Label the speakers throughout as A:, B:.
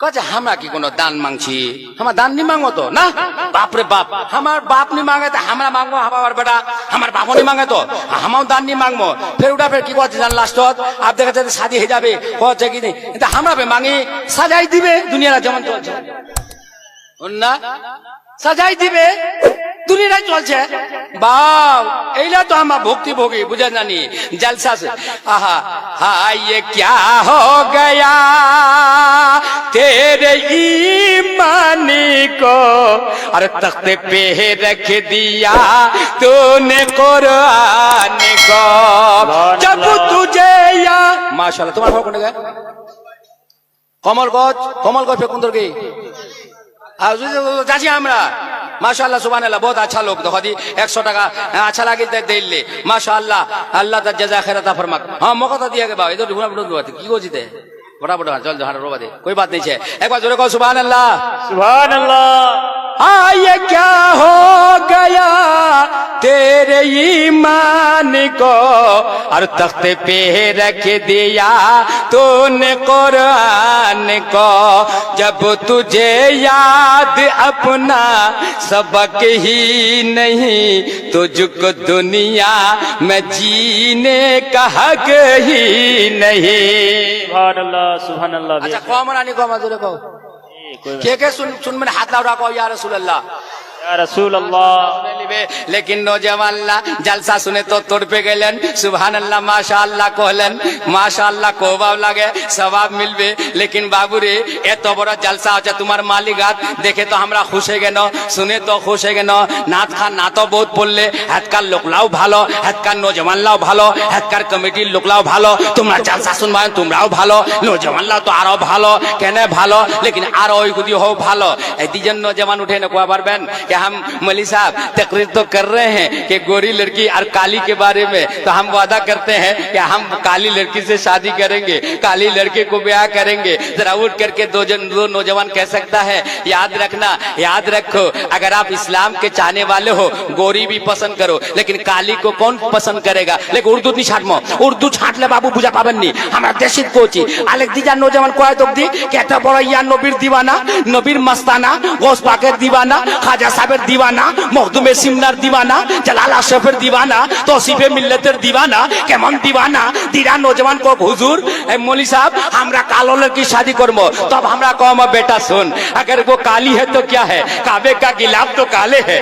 A: बच्चा हमरा की कोनो दान मांगछी हम दान नहीं मांगो तो ना बाप रे बाप हमार बाप नहीं मांगे तो हमरा मांगो हमार बेटा हमार बापो नहीं मांगे तो हम दान नहीं मांगबो फिर उठा फिर की कहते जान लास्ट आप देखा जाते शादी हो जाबे कहते कि नहीं हमरा पे मांगी सजाई दिबे दुनिया जेमन चलছে না सजाई दिबे दुनिया चलছে बाप एला तो हम भक्ति भोगी बुझे जानी जलसा से आहा हाँ ये क्या हो गया तेरे ईमान को अरे तख्ते पे रख दिया तूने कुरान को जब तुझे या माशाल्लाह तुम्हारा भाव कौन गया कमल गज पे कुंदर गई चाची हमरा माशाल्लाह सुबहानाल्लाह बहुत अच्छा लोग देखो दी 100 টাকা अच्छा लगे दिल्ली माशाल्लाह अल्लाह ता जज़ा खैर अता फरमा हां मौका तो दिया के बा इधर ढूंढा ढूंढ की को जीते बड़ा बड़ा चल जो रोवा दे कोई बात नहीं है एक बार जोरे कहो सुबहानाल्लाह हाँ ये क्या हो गया तेरे ईमान को और तख्ते पे रख दिया तूने कुरान को जब तुझे याद अपना सबक ही नहीं तुझको दुनिया में जीने का हक ही नहीं
B: सुभान अल्लाह
A: अच्छा कौन रानी को मजूर को के सुन मैंने हाथ लाउडा को या रसूल अल्लाह
B: या रसूल अल्लाह
A: लेकिन नौजवान जलसा सुने तो तोड़ पे गए सुभान अल्लाह माशाअल्लाह कहलन माशाअल्लाह कोबा लगे सवाब मिलबे लेकिन बाबू रे एत बड़ा जलसा हो तुम्हार मालिकात देखे तो हमरा खुश है गे न सुने तो खुश है गे न नाथ खान ना तो बहुत पड़ले हेतकार लोकलाओ भालो हेतकार नौजवान लाओ भालो हेतकार कमिटी लोकलाओ भालो तुम्हारा जलसा सुनबा तुम्हाराओ भालो नौजवान लाओ तो आरो भालो केने भालो लेकिन आरो ओई कुदी हो भालो ए दिजन नौजवान उठे न कोआ बारबेन कि हम मौलवी साहब तकरीर तो कर रहे हैं कि गोरी लड़की और काली के बारे में तो हम वादा करते हैं कि हम काली लड़की से शादी करेंगे काली लड़के को ब्याह करेंगे जरा उठ करके दो नौजवान कह सकता है याद रखना याद रखो अगर आप इस्लाम के चाहने वाले हो गोरी भी पसंद करो लेकिन काली को कौन पसंद करेगा लेकिन उर्दू नहीं छाटमो उर्दू छाट ले बाबू बुझा पाबेन नहीं हमरा देशित कोची आलेक दिजा नौजवान कोई तो दी कहता बड़ा या नबीर दीवाना नबीर मस्ताना गौस पाकेर दीवाना खाजा साहबेर दीवाना मखदुमे सिमनार दीवाना जलाला शेफेर दीवाना तौसीफे मिल्लतेर दीवाना केमन दीवाना दीरा नौजवान को हुजूर मौलवी साहब हमरा कालो लड़की शादी करबो तब हमरा कहम बेटा सुन अगर वो काली है तो क्या है काबे का गिलाफ तो काले है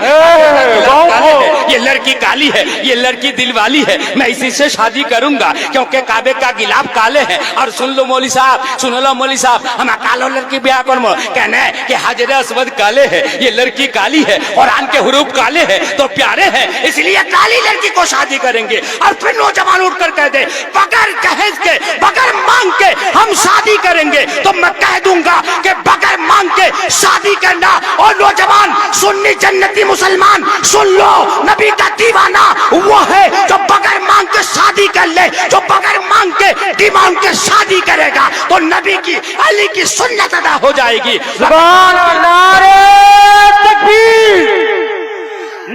A: ये लड़की काली है ये लड़की दिलवाली है मैं इसी से शादी करूंगा क्योंकि काबे का गिलाफ काले है और सुन लो मौलवी साहब सुन लो मौलवी साहब हम कालो लड़की ब्याह करबो कहने कि हाजरे अस्वद काले है ये लड़की काली है कुरान के हुरूफ काले हैं तो प्यारे हैं इसलिए काली लड़की को शादी करेंगे और फिर नौजवान उठकर कह दे बगैर दहेज के बगैर मांग के हम शादी करेंगे तो मैं कह दूंगा कि बगैर मांग के शादी करना और नौजवान सुन्नी जन्नती मुसलमान सुन लो नबी का दीवाना वो है जो बगैर मांग के शादी कर ले जो बगैर मांग के डिमांड के शादी करेगा तो नबी की अली की सुन्नत अदा हो जाएगी
B: सुभान नारे तकबीर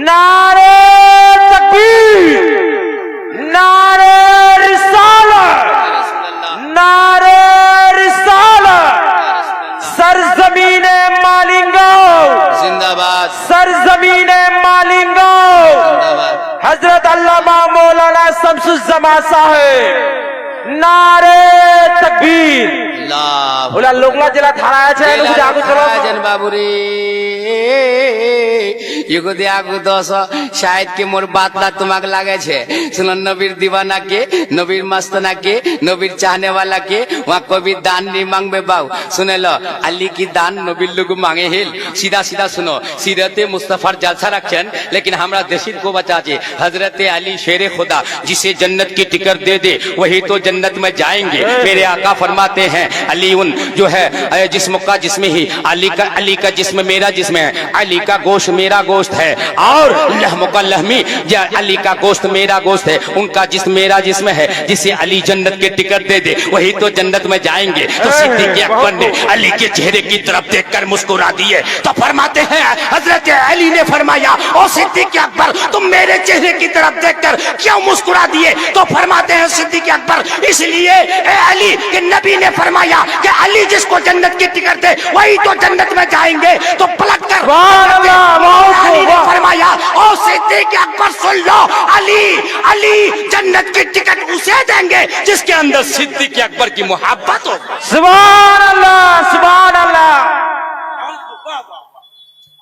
B: नारे तकबीर नारे रिसालत नारे रिसालत सरजमीने मालिंगाओ
A: जिंदाबाद
B: सरजमीने मालिंगाओ हजरत अल्लामा मौलाना शमसुज़्ज़मा साहेब नारे तकबीर ওলা লোকলা জেলা থানা আছে এদিকে আগু চলো
A: জান বাবুরে ইগো দে আগু 10 शायद के मोर बात ला तुमक लागे छे सुन नबीर दीवाना के नबीर मस्ताना के नबीर चाहने वाला के वहां कोई भी दान नहीं मांगबे बाऊ सुने लो अली की दान नबीर लोग मांगे हिल सीधा सीधा सुनो सीरते मुस्तफा जलसा रखन लेकिन हमरा देशित को बचा छे हजरत अली शेर खुदा जिसे जन्नत की टिकट दे दे वही तो जन्नत में जाएंगे मेरे आका फरमाते हैं अली उन जो है जिस्म का जिस्म ही अली का जिस्म मेरा जिस्म है अली का गोश मेरा गोश्त है और लहम का लहमी, अली का गोश्त मेरा गोश्त है, उनका जिस्म मेरा जिस्म है। जिसे अली जन्नत के टिकट दे दे वही तो जन्नत में जाएंगे। तो सिद्दीक अकबर ने अली के चेहरे की तरफ देखकर मुस्कुरा दिए तो फरमाते हैं हजरत अली ने फरमाया ओ सिद्दीक अकबर तुम मेरे चेहरे की तरफ देखकर क्यों मुस्कुरा दिए? तो फरमाते हैं सिद्दीक अकबर इसलिए ए अली कि नबी ने फरमाया कि अली जिसको जन्नत की टिकट दे वही तो जन्नत में जाएंगे। तो पलट कर अली ने फरमाया ओ सिद्दीक अकबर सुन लो, अली अली जन्नत की टिकट उसे देंगे जिसके अंदर सिद्दीक अकबर की मोहब्बत हो।
B: सुभान अल्लाह, सुभान अल्लाह।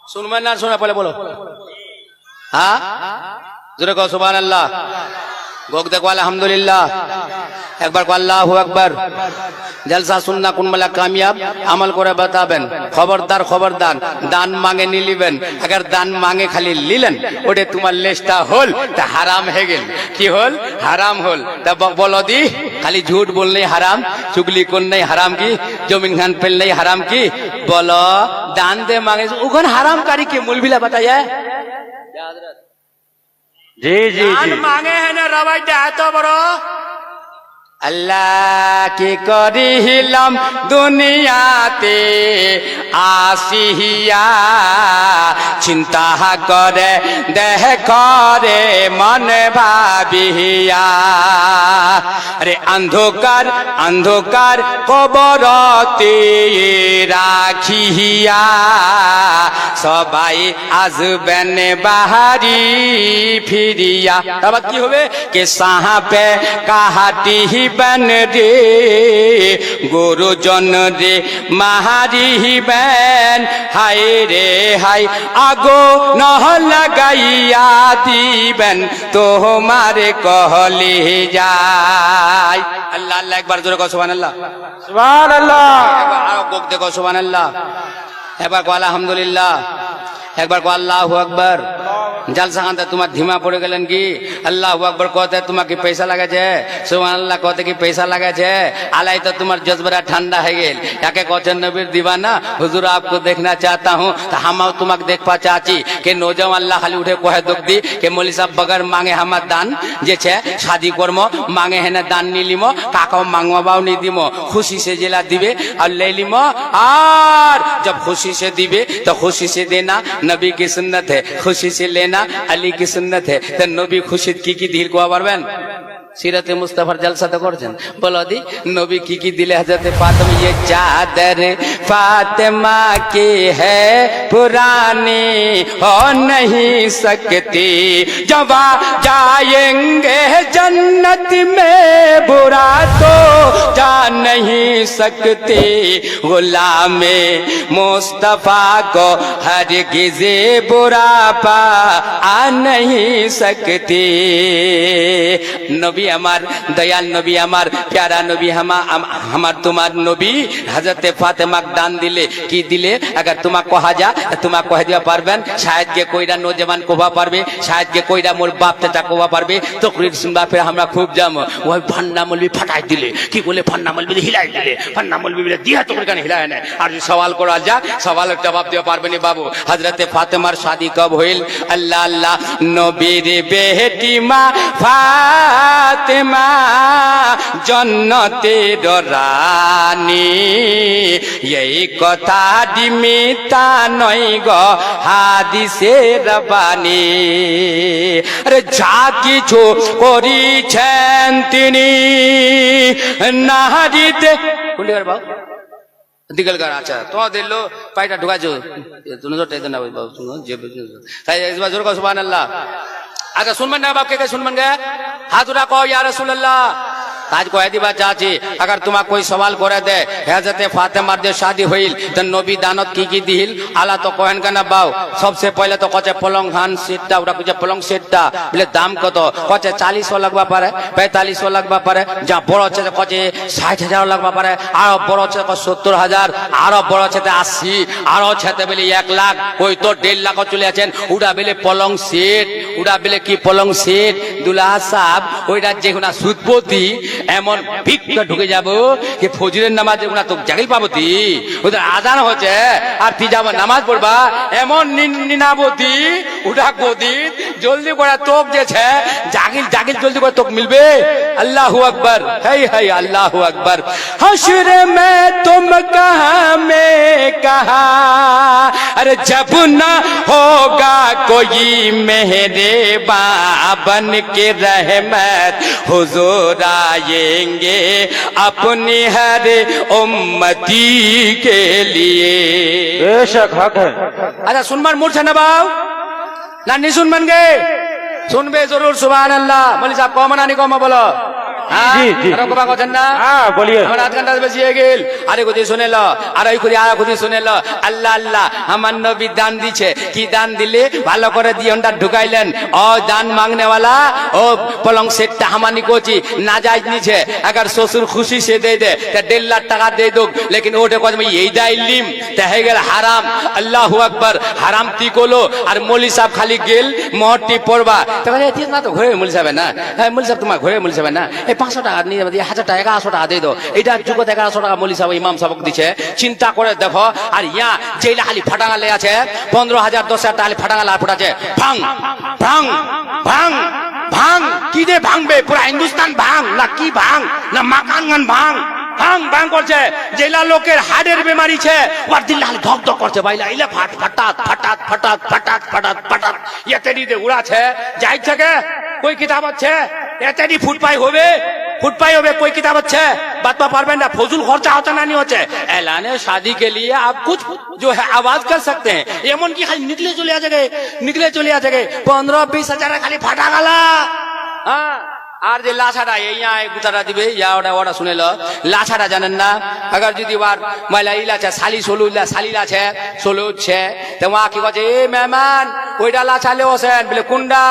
A: सुन मैं ना सुना पहले बोलो हाँ जरूर कहो सुभान अल्लाह। गोग देखो अल्हम्दुलिल्लाह, एक बार को अल्लाह अकबर। जलसा सुनना कुन मला कामयाब আমল করে बताবেন। খবরদার খবরদার দান मांगे নি লিবেন। अगर दान मांगे खाली লিলেন ওটা তোমার লেজটা হল তা হারাম হয়ে গেল। কি হল? হারাম হল। তা বলো দি খালি झूठ बोलने हराम, चुगली करने हराम की, जमीन खान पेलने हराम की। बोलो दान दे मांगे उगन हराम कारी के मूलबिला बताया
B: जी जी जी।
A: मांगे है ना रवाई तो बड़ो अल्लाह की करिहिलाम दुनियाते आसिया चिंता करे देह करे मन भाबिया। अरे अंधकार अंधकार कबरते राखिया सबाई आजबेन बाहरी फिरिया। तब की होवे के साहा पे काहाटी बन रे गुरुजन रे महारी बैन हाय रे हाय आगो नह लगाइया दीबन तो हमारे कहले जाय। अल्लाह अल्लाह एक बार जोर कहो सुभान अल्लाह,
B: सुभान अल्लाह।
A: एक बार आओ गोग देखो सुभान अल्लाह, एक बार को अल्हम्दुलिल्लाह, एक बार को अल्लाह अकबर। जलसा खान तुम्हार धीमा पड़े गलन की अल्लाह अकबर कहते तुम्हारे पैसा लगे छे, सुभान अल्लाह कहते कि पैसा लगे छे। आलाई तो तुम्हार जज्बरा ठंडा है गेल याके कहते नबीर दीवाना हुजूर आपको देखना चाहता हूँ। तो हम तुम्हारे देख पा चाची के नौजवान अल्लाह खाली उठे कहे दुख दी के मौली साहब बगैर मांगे हमार दान जे छे शादी करमो मांगे है ना दान नी लिमो काकाओ मांगवाबाओ नहीं दिमो खुशी से जिला दिबे और ले लिमो। और जब खुशी से दिबे तो खुशी से देना नबी की सुन्नत है, खुशी से लेना अली की सुन्नत है। तो नबी खुशी की दिल को पारबेन सीरते मुस्तफार जलसा तो करছেন बोलो दी नबी की दिले हजरत फातिमा ये चादर फातिमा की है पुरानी हो नहीं सकती जवा जाएंगे जन्नत में बुरा तो जा नहीं सकते गुलाम मुस्तफा को हरगिज़ बुरा पा आ नहीं सकते। नबी हमार दयाल नबी हमार प्यारा नबी हमार तुम्हार नबी हजरत फातिमा दान दिले की दिले अगर तुम्हें कहा जा तुम्हें कह दिया पारबेन शायद के कोईरा नौजवान कोबा पारबे शायद के कोईरा मोर बाप चाचा कोबा पारबे तो सुनबा फिर हमरा खूब जाम वही फन्ना मौलवी फटाई दिले की बोले फन्ना मौलवी हिलाई दिले फन्ना मौलवी बोले दिया तो कने हिलाय ना। और सवाल करा जा सवाल जवाब दिया पारबे नी बाबू। हजरत फातिमार शादी कब होइल? अल्लाह अल्लाह नबीर बेटी मा फातिमा जन्नतेर रानी यही कथा डिमिता नई गो हादिसेर बानी। अरे जा किछु करिছেন তিনি নারীতে কোনদিকার বাবু दिगलगार अच्छा तो दिलो पाइटा ढुकाजो तुम जो टेदना बाबू तुम जे ताई इस बार जोर का सुभान अल्लाह। अच्छा सुन मन बाप के सुन मन गए हाथ उठा कहो या रसूल अल्लाह। आज को है बात चाची अगर तुम्हें कोई सवाल करे दे हजरत फातिमार जो शादी हुई तो नबी दानत की दिल आला तो कहन का ना बाव सबसे पहले तो कचे पलंग खान सीटटा उठा कुछ पलंग सीटटा बोले दाम कत कचे 40 लगवा पारे 45 लगवा पारे जहाँ बड़ अच्छे कचे 60,000 लगवा पारे और बड़ अच्छे 70,000 और बड़ अच्छे 80 और अच्छे बोले 1 लाख कोई तो 1.5 लाख चले आছেন उड़ा बोले पलंग सीट ওটা বলে কি পলং সেট দুলাহা সাহ ওইটা যেগুনা সুদপতি এমন ভিক্ষা ঢুকে যাব যে ফজরের নামাজ যেগুনা তো জাগিল পাবতি ওদের আজান হচ্ছে আর তুই যাবো নামাজ পড়বা এমন নিনাবতী ওটা গদিন জলদি করে তোক যেছে জাগিল জাগিল জলদি করে তোক মিলবে अल्लाह अकबर है अल्लाह अकबर हश्र में तुम कहाँ में कहा अरे जब न होगा कोई मेरे बाबन के रहमत हुजूर आएंगे अपनी हर उम्मती के लिए
B: बेशक हक है।
A: अच्छा सुनमान मूर्छा नबाव ना नहीं सुनमान गए सुनबे जरूर सुभान अल्लाह बोली साहब कम ना नहीं कम बोलो
B: জি, জি। হ্যাঁ, বলিয়ে।
A: আধ ঘন্টা বেশি হয়ে গেল আরে কোথায় শুনে লো আর ওই করে আর কোথায় শুনে লো আল্লাহ আল্লাহ আমার নবী দান দিছে কি দান দিলে ভালো করে দিয়নটা ঢুকাইলেন ও দান মাংনে वाला ও পলং সেটটা হামানি কোচি না যাই নিছে अगर শ্বশুর খুশি সে দে দে তা 1.5 লাখ টাকা দে দোক लेकिन ওটা কত এই দাইলিম তা হয়ে গেল হারাম আল্লাহু আকবার হারাম তি কোলো আর মৌলি সাহেব খালি গেল মহটি পড়বা তো বলে ঠিক না তো ঘরে মৌলি সাহেব না হ্যাঁ মৌলি সাহেব তোমার ঘরে মৌলি সাহেব না এই 500 টাকা নিয়ে 1000 টাকা 1100 টাকা দিয়ে দাও এটা যুগত 1100 টাকা মৌলি সাহেব ইমাম সাহেব দিছে চিন্তা করে দেখো আর ইয়া জেলা খালি ফাটাঙ্গালে আছে 15000 10000 টাকা খালি ফাটাঙ্গালা ফুটাছে ভাঙ ভাঙ ভাঙ ভাঙ কি দে ভাঙবে পুরো হিন্দুস্তান ভাঙ না কি ভাঙ না মাকান গান ভাঙ ভাঙ ভাঙ করছে জেলা লোকের হাড়ের বেমারি ছে ওর দিল খালি ধক ধক করছে বাইলা ইলা ফাট ফাটাত ফাটাত ফাটাত ফাটাত ফাটাত ফাটাত এতেরি দে উড়াছে যাই থেকে कोई किताब अच्छे एतेरी फुट पाई होवे कोई किताब अच्छे बात पारबें ना फजूल खर्चा होता ना नहीं होते ऐलाने शादी के लिए आप कुछ जो है आवाज कर सकते हैं एमन की खाली निकले चले आ जाएंगे 15-20 हजार खाली फाटा गाला हाँ আর যে লাছাটা এই গুতাটা দিবে ইয়া ওটা ওটা শুনে লো লাছাটা জানেন না अगर যদি ওয়ার ময়লা ইলা আছে শালি সলু ইলা শালি আছে সলু হচ্ছে তো ওয়া কি বলে এ মেহমান ওইটা লাছালে ওসেন বলে কুন্ডা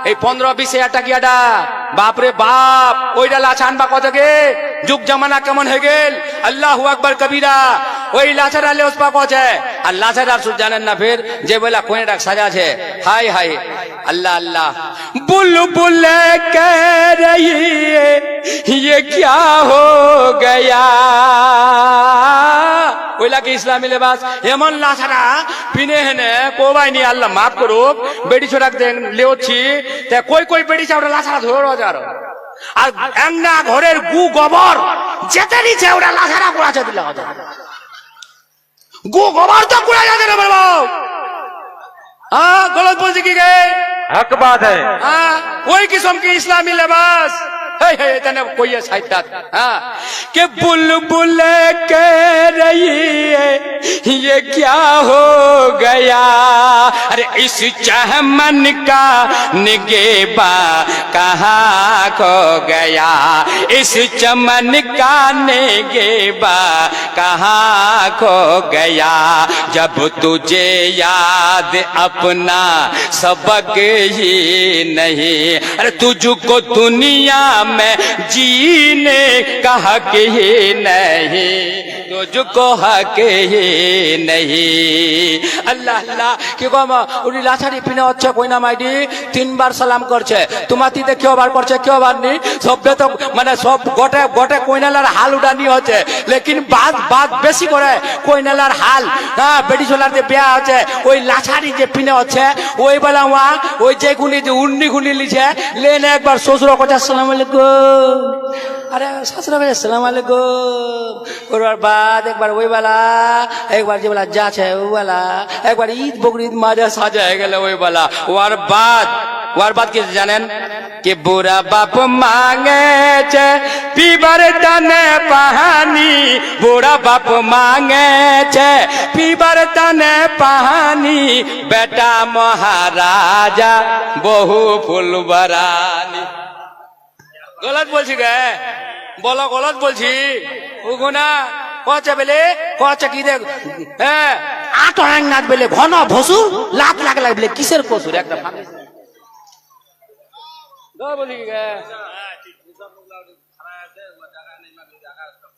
A: এই 15-20 হাজার টাকিয়াটা বাপ রে বাপ ওইটা লাছা আনবা কত গে যুগ জামানা কেমন হয়ে গেল আল্লাহু আকবার কবিরা ওই লাছাটা লে ওসপা কছে আর লাছাটা সুদ জানেন না ফির যে বলা কোনেটা সাজা আছে হাই হাই अल्लाह अल्लाह बुलबुल कह रही है ये क्या हो गया ওইলা কি ইসলামী লেবাস এমন লাছারা পিনে হেনে কোবাইনি আল্লাহ মাফ করুক বেডি ছোটাক দেন লেওছি তে কই বেডি চাওড়া লাছারা ধরে রজার আর এংনা ঘরের গু গোবর যেতে নিচে ওরা লাছারা কুড়াছে দিলা কথা গু গোবর তো কুড়া যাবে না বলবো हाँ गलत बोल की गए
B: हक बात है।
A: हाँ कोई किस्म की इस्लामी लिबास है इतने कोई है साहित्य हाँ कि बुलबुल कह रही है ये क्या हो गया अरे इस चमन का निगेबा कहाँ खो गया इस चमन का निगेबा कहाँ खो गया जब तुझे याद अपना सबक ही नहीं अरे तुझको दुनिया में जीने का हक ही नहीं तुझको हक ही नहीं अल्लाह अल्लाह কি কম উনি লাছারি পিনে হচ্ছে কইনা মাইডি 3 বার সালাম করছে তোমাতি দেখিও বার করছে কেউ বার নি সববে তো মানে সব গোটে গোটে কইনালার হাল উড়ানি হচ্ছে লেকিন বাদ বেশি করে কইনালার হাল হ্যাঁ বেটি ছোলার যে বিয়া হচ্ছে ওই লাছারি যে পিনে হচ্ছে ওই বেলা ওয়া ওই যে গুনি যে উন্নি গুনি লিছে লেনে একবার শ্বশুর কথা আসসালামু আলাইকুম अरे ससुर भाई अस्सलाम वालेकुम और बाद एक बार वही वाला एक बार जो वाला जांच है वो वाला एक बार ईद बकरीद माजा साजा है गले वही वाला वार बाद किस जानेन कि बुरा बाप मांगे चे पीबर तने पहानी बुरा बाप मांगे चे पीबर तने पहानी बेटा महाराजा बहु फुलबरानी गलत बोलছি গে বলো গলত বলছি ওগুনা কচে বেলে কচে কি দেখ হ্যাঁ আটরাং নাচ বেলে ঘন ভসু লাখ লাখ লাখ বেলে কিসের কসুর একটা ফাঁকি দো বলি গে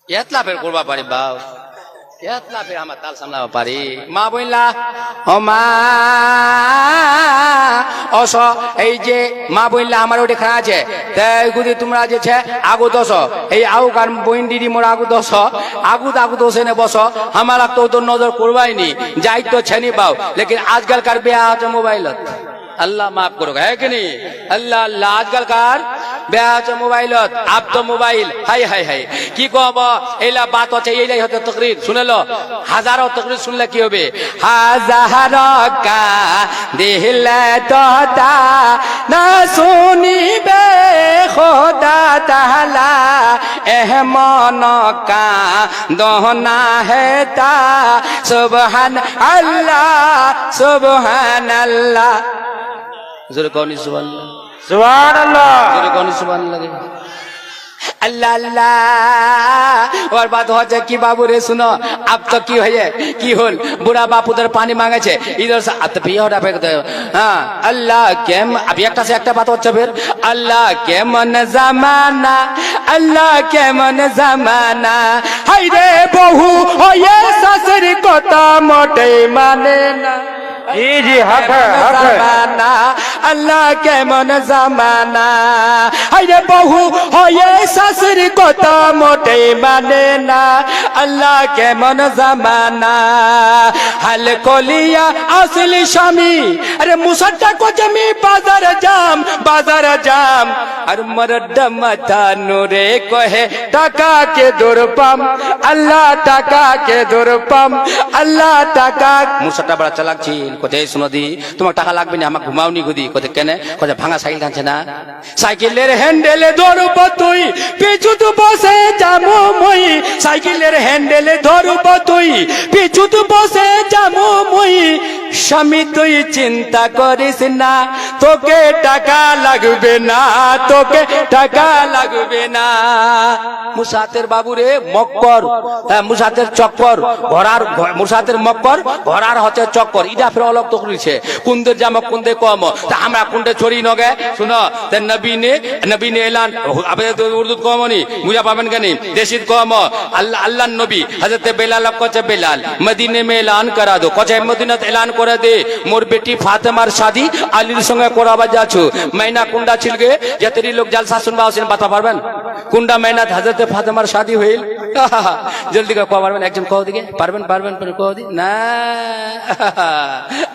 A: এতলা ফের করবা পারি বাপ এতলা ফের আমার তাল সামলাবো পারি মা বইলা ও মা অস এই যে মা বইলা আমার ওটা খানা আছে তাই গুদি তোমরা যে ছে আগু দশ এই আউ কার বইন দিদি মোর আগু দশ আগু দোষে নে বস আমার তো তোর নজর করবাইনি যাই তো ছেনি পাও লেকিন আজকাল কার বেয়া আছে মোবাইলত अल्लाह माफ करो है कि नहीं अल्लाह अल्लाह आजकल कार ब्याह मोबाइल आप तो मोबाइल हाय हाय हाय की कहब एला बात আছে এইলাই হতে তকরির শুনে লো হাজারো তকরির শুনলে কি হবে হাজারো কা দিলে তোতা না শুনিবে খোদা তাআলা এহমন কা দহনা হেতা সুবহান আল্লাহ जोरे कौन सुभान
B: सुभान अल्लाह
A: जोरे कौन सुभान लगे अल्लाह अल्लाह और बात हो जाए कि बाबू रे सुनो अब तो की है की होल बुढ़ा बाप उधर पानी मांगे छे इधर से अब तो पिया उठा फेंकते हाँ अल्लाह के अब एक से एक बात होच्छे फिर अल्लाह के मन जमाना अल्लाह के मन जमाना हाय रे बहु हो ये ससुर को तो मोटे माने ना
B: जी हक है
A: अल्लाह के मन जमाना अरे बहु हो ये ससुर को तो मोटे माने ना अल्लाह के मन जमाना हल कोलिया असली शामी अरे मुसद्दा को जमी बाजार जाम और मरद मथा नूरे को है टाका के दुर्पम अल्लाह टाका के दुर्पम अल्लाह टाका मुसद्दा बड़ा चलाक ছিল কোথায় শুনো দি তোমার টাকা লাগবে না আমাকে ঘুমাওনি গুদি কোথায় কেনে কোথায় ভাঙা সাইকেল টানছে না সাইকেলের হ্যান্ডেলে ধরব তুই পিছু তো বসে যাবো মই সাইকেলের হ্যান্ডেলে ধরব তুই পিছু তো বসে যাবো মই স্বামী তুই চিন্তা করিস না তোকে টাকা লাগবে না তোকে টাকা লাগবে না মুসাতের বাবুরে মক্কর মুসাতের চক্কর ঘোড়ার মুসাতের মক্কর ঘোড়ার হচ্ছে চক্কর ইটা ফের অলগ তো করেছে কুন্দের জামা কুন্দে কম তা আমরা কুন্ডে ছড়ি নগে শুনো তে নবী ने ऐलान আপনি তো উর্দু কমনি বুঝা পাবেন কেন দেশিত কম আল্লাহ নবী হযরত বেলাল কচে বেলাল মদিনে में ऐलान करा दो কচে মদিনাত ऐलान করে দে মোর বেটি ফাতেমার শাদি আলীর সঙ্গে করাবা যাচ্ছ মাইনা কুন্ডা ছিলগে যতরি লোক জলসা শুনবা আসেন বাতা পারবেন কুন্ডা মাইনাত হযরত ফাতেমার শাদি হইল জলদি করে কও পারবেন একজন কও দিকে পারবেন কও দি না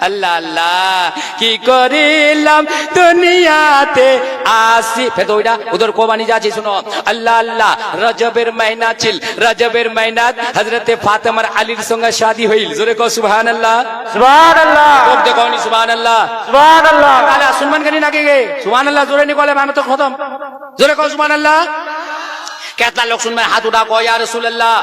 A: আল্লাহ আল্লাহ কি করিলাম দুনিয়াতে আসি ফের তো ওইটা উধর কোবানি যাচ্ছি শুনো আল্লাহ আল্লাহ রজবের মাইনা ছিল রজবের মাইনাত হযরতে ফাতেমার আলীর সঙ্গে শাদি হইল জোরে কও সুবহানাল্লাহ
B: সুবহানাল্লাহ
A: কোক দেখো নি সুবহানাল্লাহ
B: সুবহানাল্লাহ
A: তাহলে শুনবেন কেন নাকি গে সুবহানাল্লাহ জোরে নি কলে আমি তো খতম জোরে কও সুবহানাল্লাহ কেতলা লোক শুনবে হাত উঠা কয় ইয়া রাসূলুল্লাহ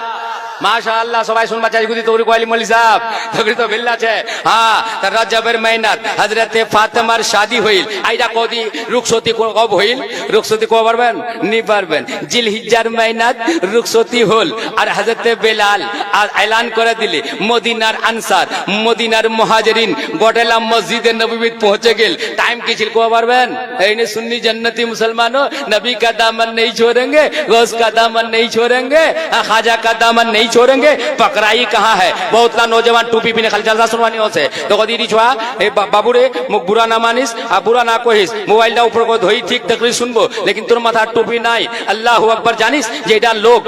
A: माशाअल्लाह सबाई सुन बच्चा गुदी तोरी कोली मौलवी साहब तोरी तो बिल्ला छे हां त रजबर मेहनत हजरत फातिमार शादी হইল আইডা কদি রুকসতি কব হইল রুকসতি কব পারবেন নি পারবেন জিলহিজ্জার মেহনত রুকসতি হল আর হযরত বেলাল আর এলান করে দিলে মদিনার আনসার মদিনার মুহাজিরিন গোটেলা মসজিদে নববীত পৌঁছে গেল টাইম কি ছিল কব পারবেন এইনে সুন্নি जन्नती मुसलमानों नबी का दामन नहीं छोड़ेंगे गौस का दामन नहीं छोड़ेंगे खाजा का दामन नहीं छोड़ेंगे पकड़ाई कहाँ है बहुत ला नौजवान टोपी पीने खाली जलसा सुनवानी होसे तो कदी रिछवा ए बाबू रे मुख बुरा ना मानिस आ बुरा ना कहिस मोबाइल दा ऊपर को धोई ठीक तकरी सुनबो लेकिन तोर माथा टोपी নাই আল্লাহু আকবার জানিস যেটা লোক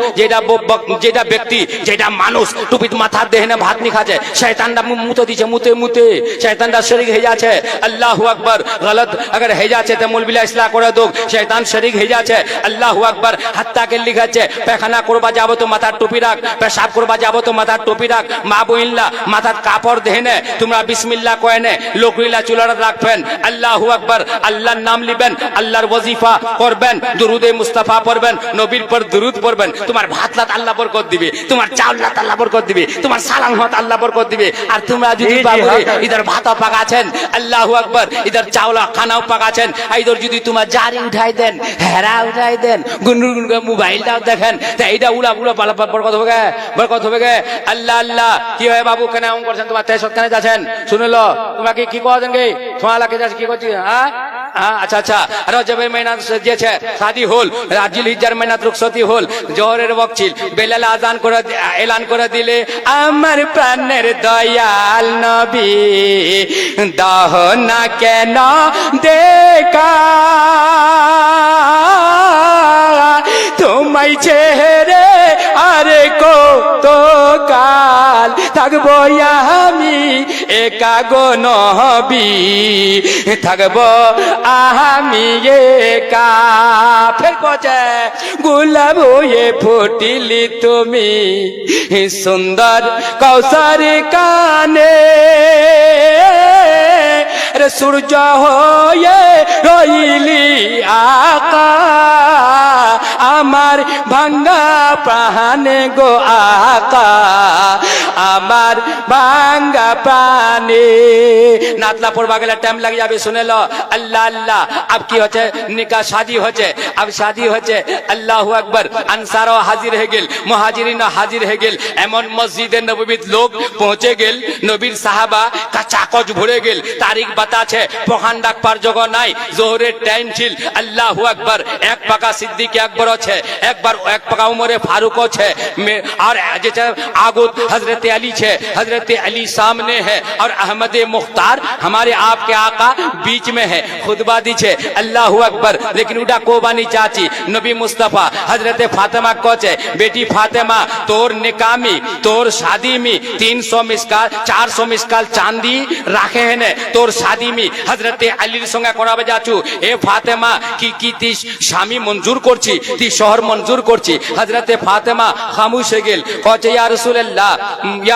A: যেটা ব্যক্তি যেটা মানুষ টুপিত মাথা দেহনে ভাত নি খাচ্ছে শয়তানটা মুতে দিছে মুতে শয়তানটা শরীক হয়ে যাচ্ছে আল্লাহু আকবার गलत अगर হয়ে যাচ্ছে তে মৌলবিলা ইসলাহ করে দো শয়তান শরীক হয়ে যাচ্ছে আল্লাহু আকবার হাত্তা কে লিখাচ্ছে পায়খানা করবা যাবো তো মাথা টুপি রাখ পেশাব করবা যাবো তো মাথার টুপি রাখ মা বইনলা মাথার কাপড় দেহনে তোমরা বিসমিল্লাহ কয়নে লোকরিলা চুলার রাখবেন আল্লাহু আকবার আল্লাহর নাম লিবেন আল্লাহর ওয়াজিফা করবেন দুরুদে মুস্তাফা পড়বেন নবীর পর দুরুদ পড়বেন তোমার ভাতলাত আল্লাহ বরকত দিবে তোমার চাউলাত আল্লাহ বরকত দিবে তোমার সালামত আল্লাহ বরকত দিবে আর তোমরা যদি বাবু ইধার ভাত পাকাছেন আল্লাহু আকবার ইধার চাউলা খানাও পাকাছেন ইধার যদি তোমার জারি উঠাই দেন হেরা উঠাই দেন গুনগুন করে মোবাইলটাও দেখেন তা এইটা উলা পালা বরকত হবে বরকত হবে গে আল্লাহ আল্লাহ কি হয় বাবু কেন এমন করছেন তোমার তেসত কেন যাচ্ছেন শুনলো তোমাকে কি কওয়া দেন গে ছোঁয়া লাগে যাচ্ছে কি করছি হ্যাঁ আচ্ছা আচ্ছা রজবের মেহনত যে છે শাদী হল রাজিল হিজ্জার মেহনত রুখসতি হল জোহরের ওয়াক্ত ছিল বেলাল আজান করে এলান করে দিলে আমার প্রাণের দয়াল নবী দাহ না কেন দেখা তোমায় ছেড়ে আরে কত কাল থাকবো আমি একা গো নবী থাকবো আমি একা ফের কোচে গোলাপ হয়ে ফুটিলি তুমি সুন্দর কৌশর কানে রে সূর্য হয়ে রইলি আকা আমার ভাঙ্গা প্রাণে গো আকা আমার ভাঙ্গা প্রাণে নাতলা পড়বা গেলে টাইম লাগে যাবে শুনে লো আল্লাহ আল্লাহ আব কি হচ্ছে নিকাহ শাদী হচ্ছে আব শাদী হচ্ছে আল্লাহু আকবার আনসারও হাজির হয়ে গেল মুহাজিরিন হাজির হয়ে গেল এমন মসজিদে নববীত লোক পৌঁছে গেল নবীর সাহাবা কাচাকচ ভরে গেল তারিখ বাতাছে পখান ডাকবার জগ নাই জোহরের টাইম ছিল আল্লাহু আকবার এক পাকা সিদ্দিক আকবর আছে একবার এক পাকা উমরে फारूक है और आगुत हजरत अली है हजरत अली सामने है और अहमद मुख्तार हमारे आपके आका बीच में है खुतबा दी है अल्लाह अकबर लेकिन उड़ा कोबानी चाची नबी मुस्तफा हजरत फातिमा को है बेटी फातिमा तोर निकामी तोर शादी में 300 मिसकाल 400 मिसकाल चांदी राखे है ने तोर शादी में हजरत अलीर संगे कराबे जाचू ए फातिमा की ती स्वामी मंजूर करছি ती शहर मंजूर করছি हजरत फातिमा खामोश है गेल कहते या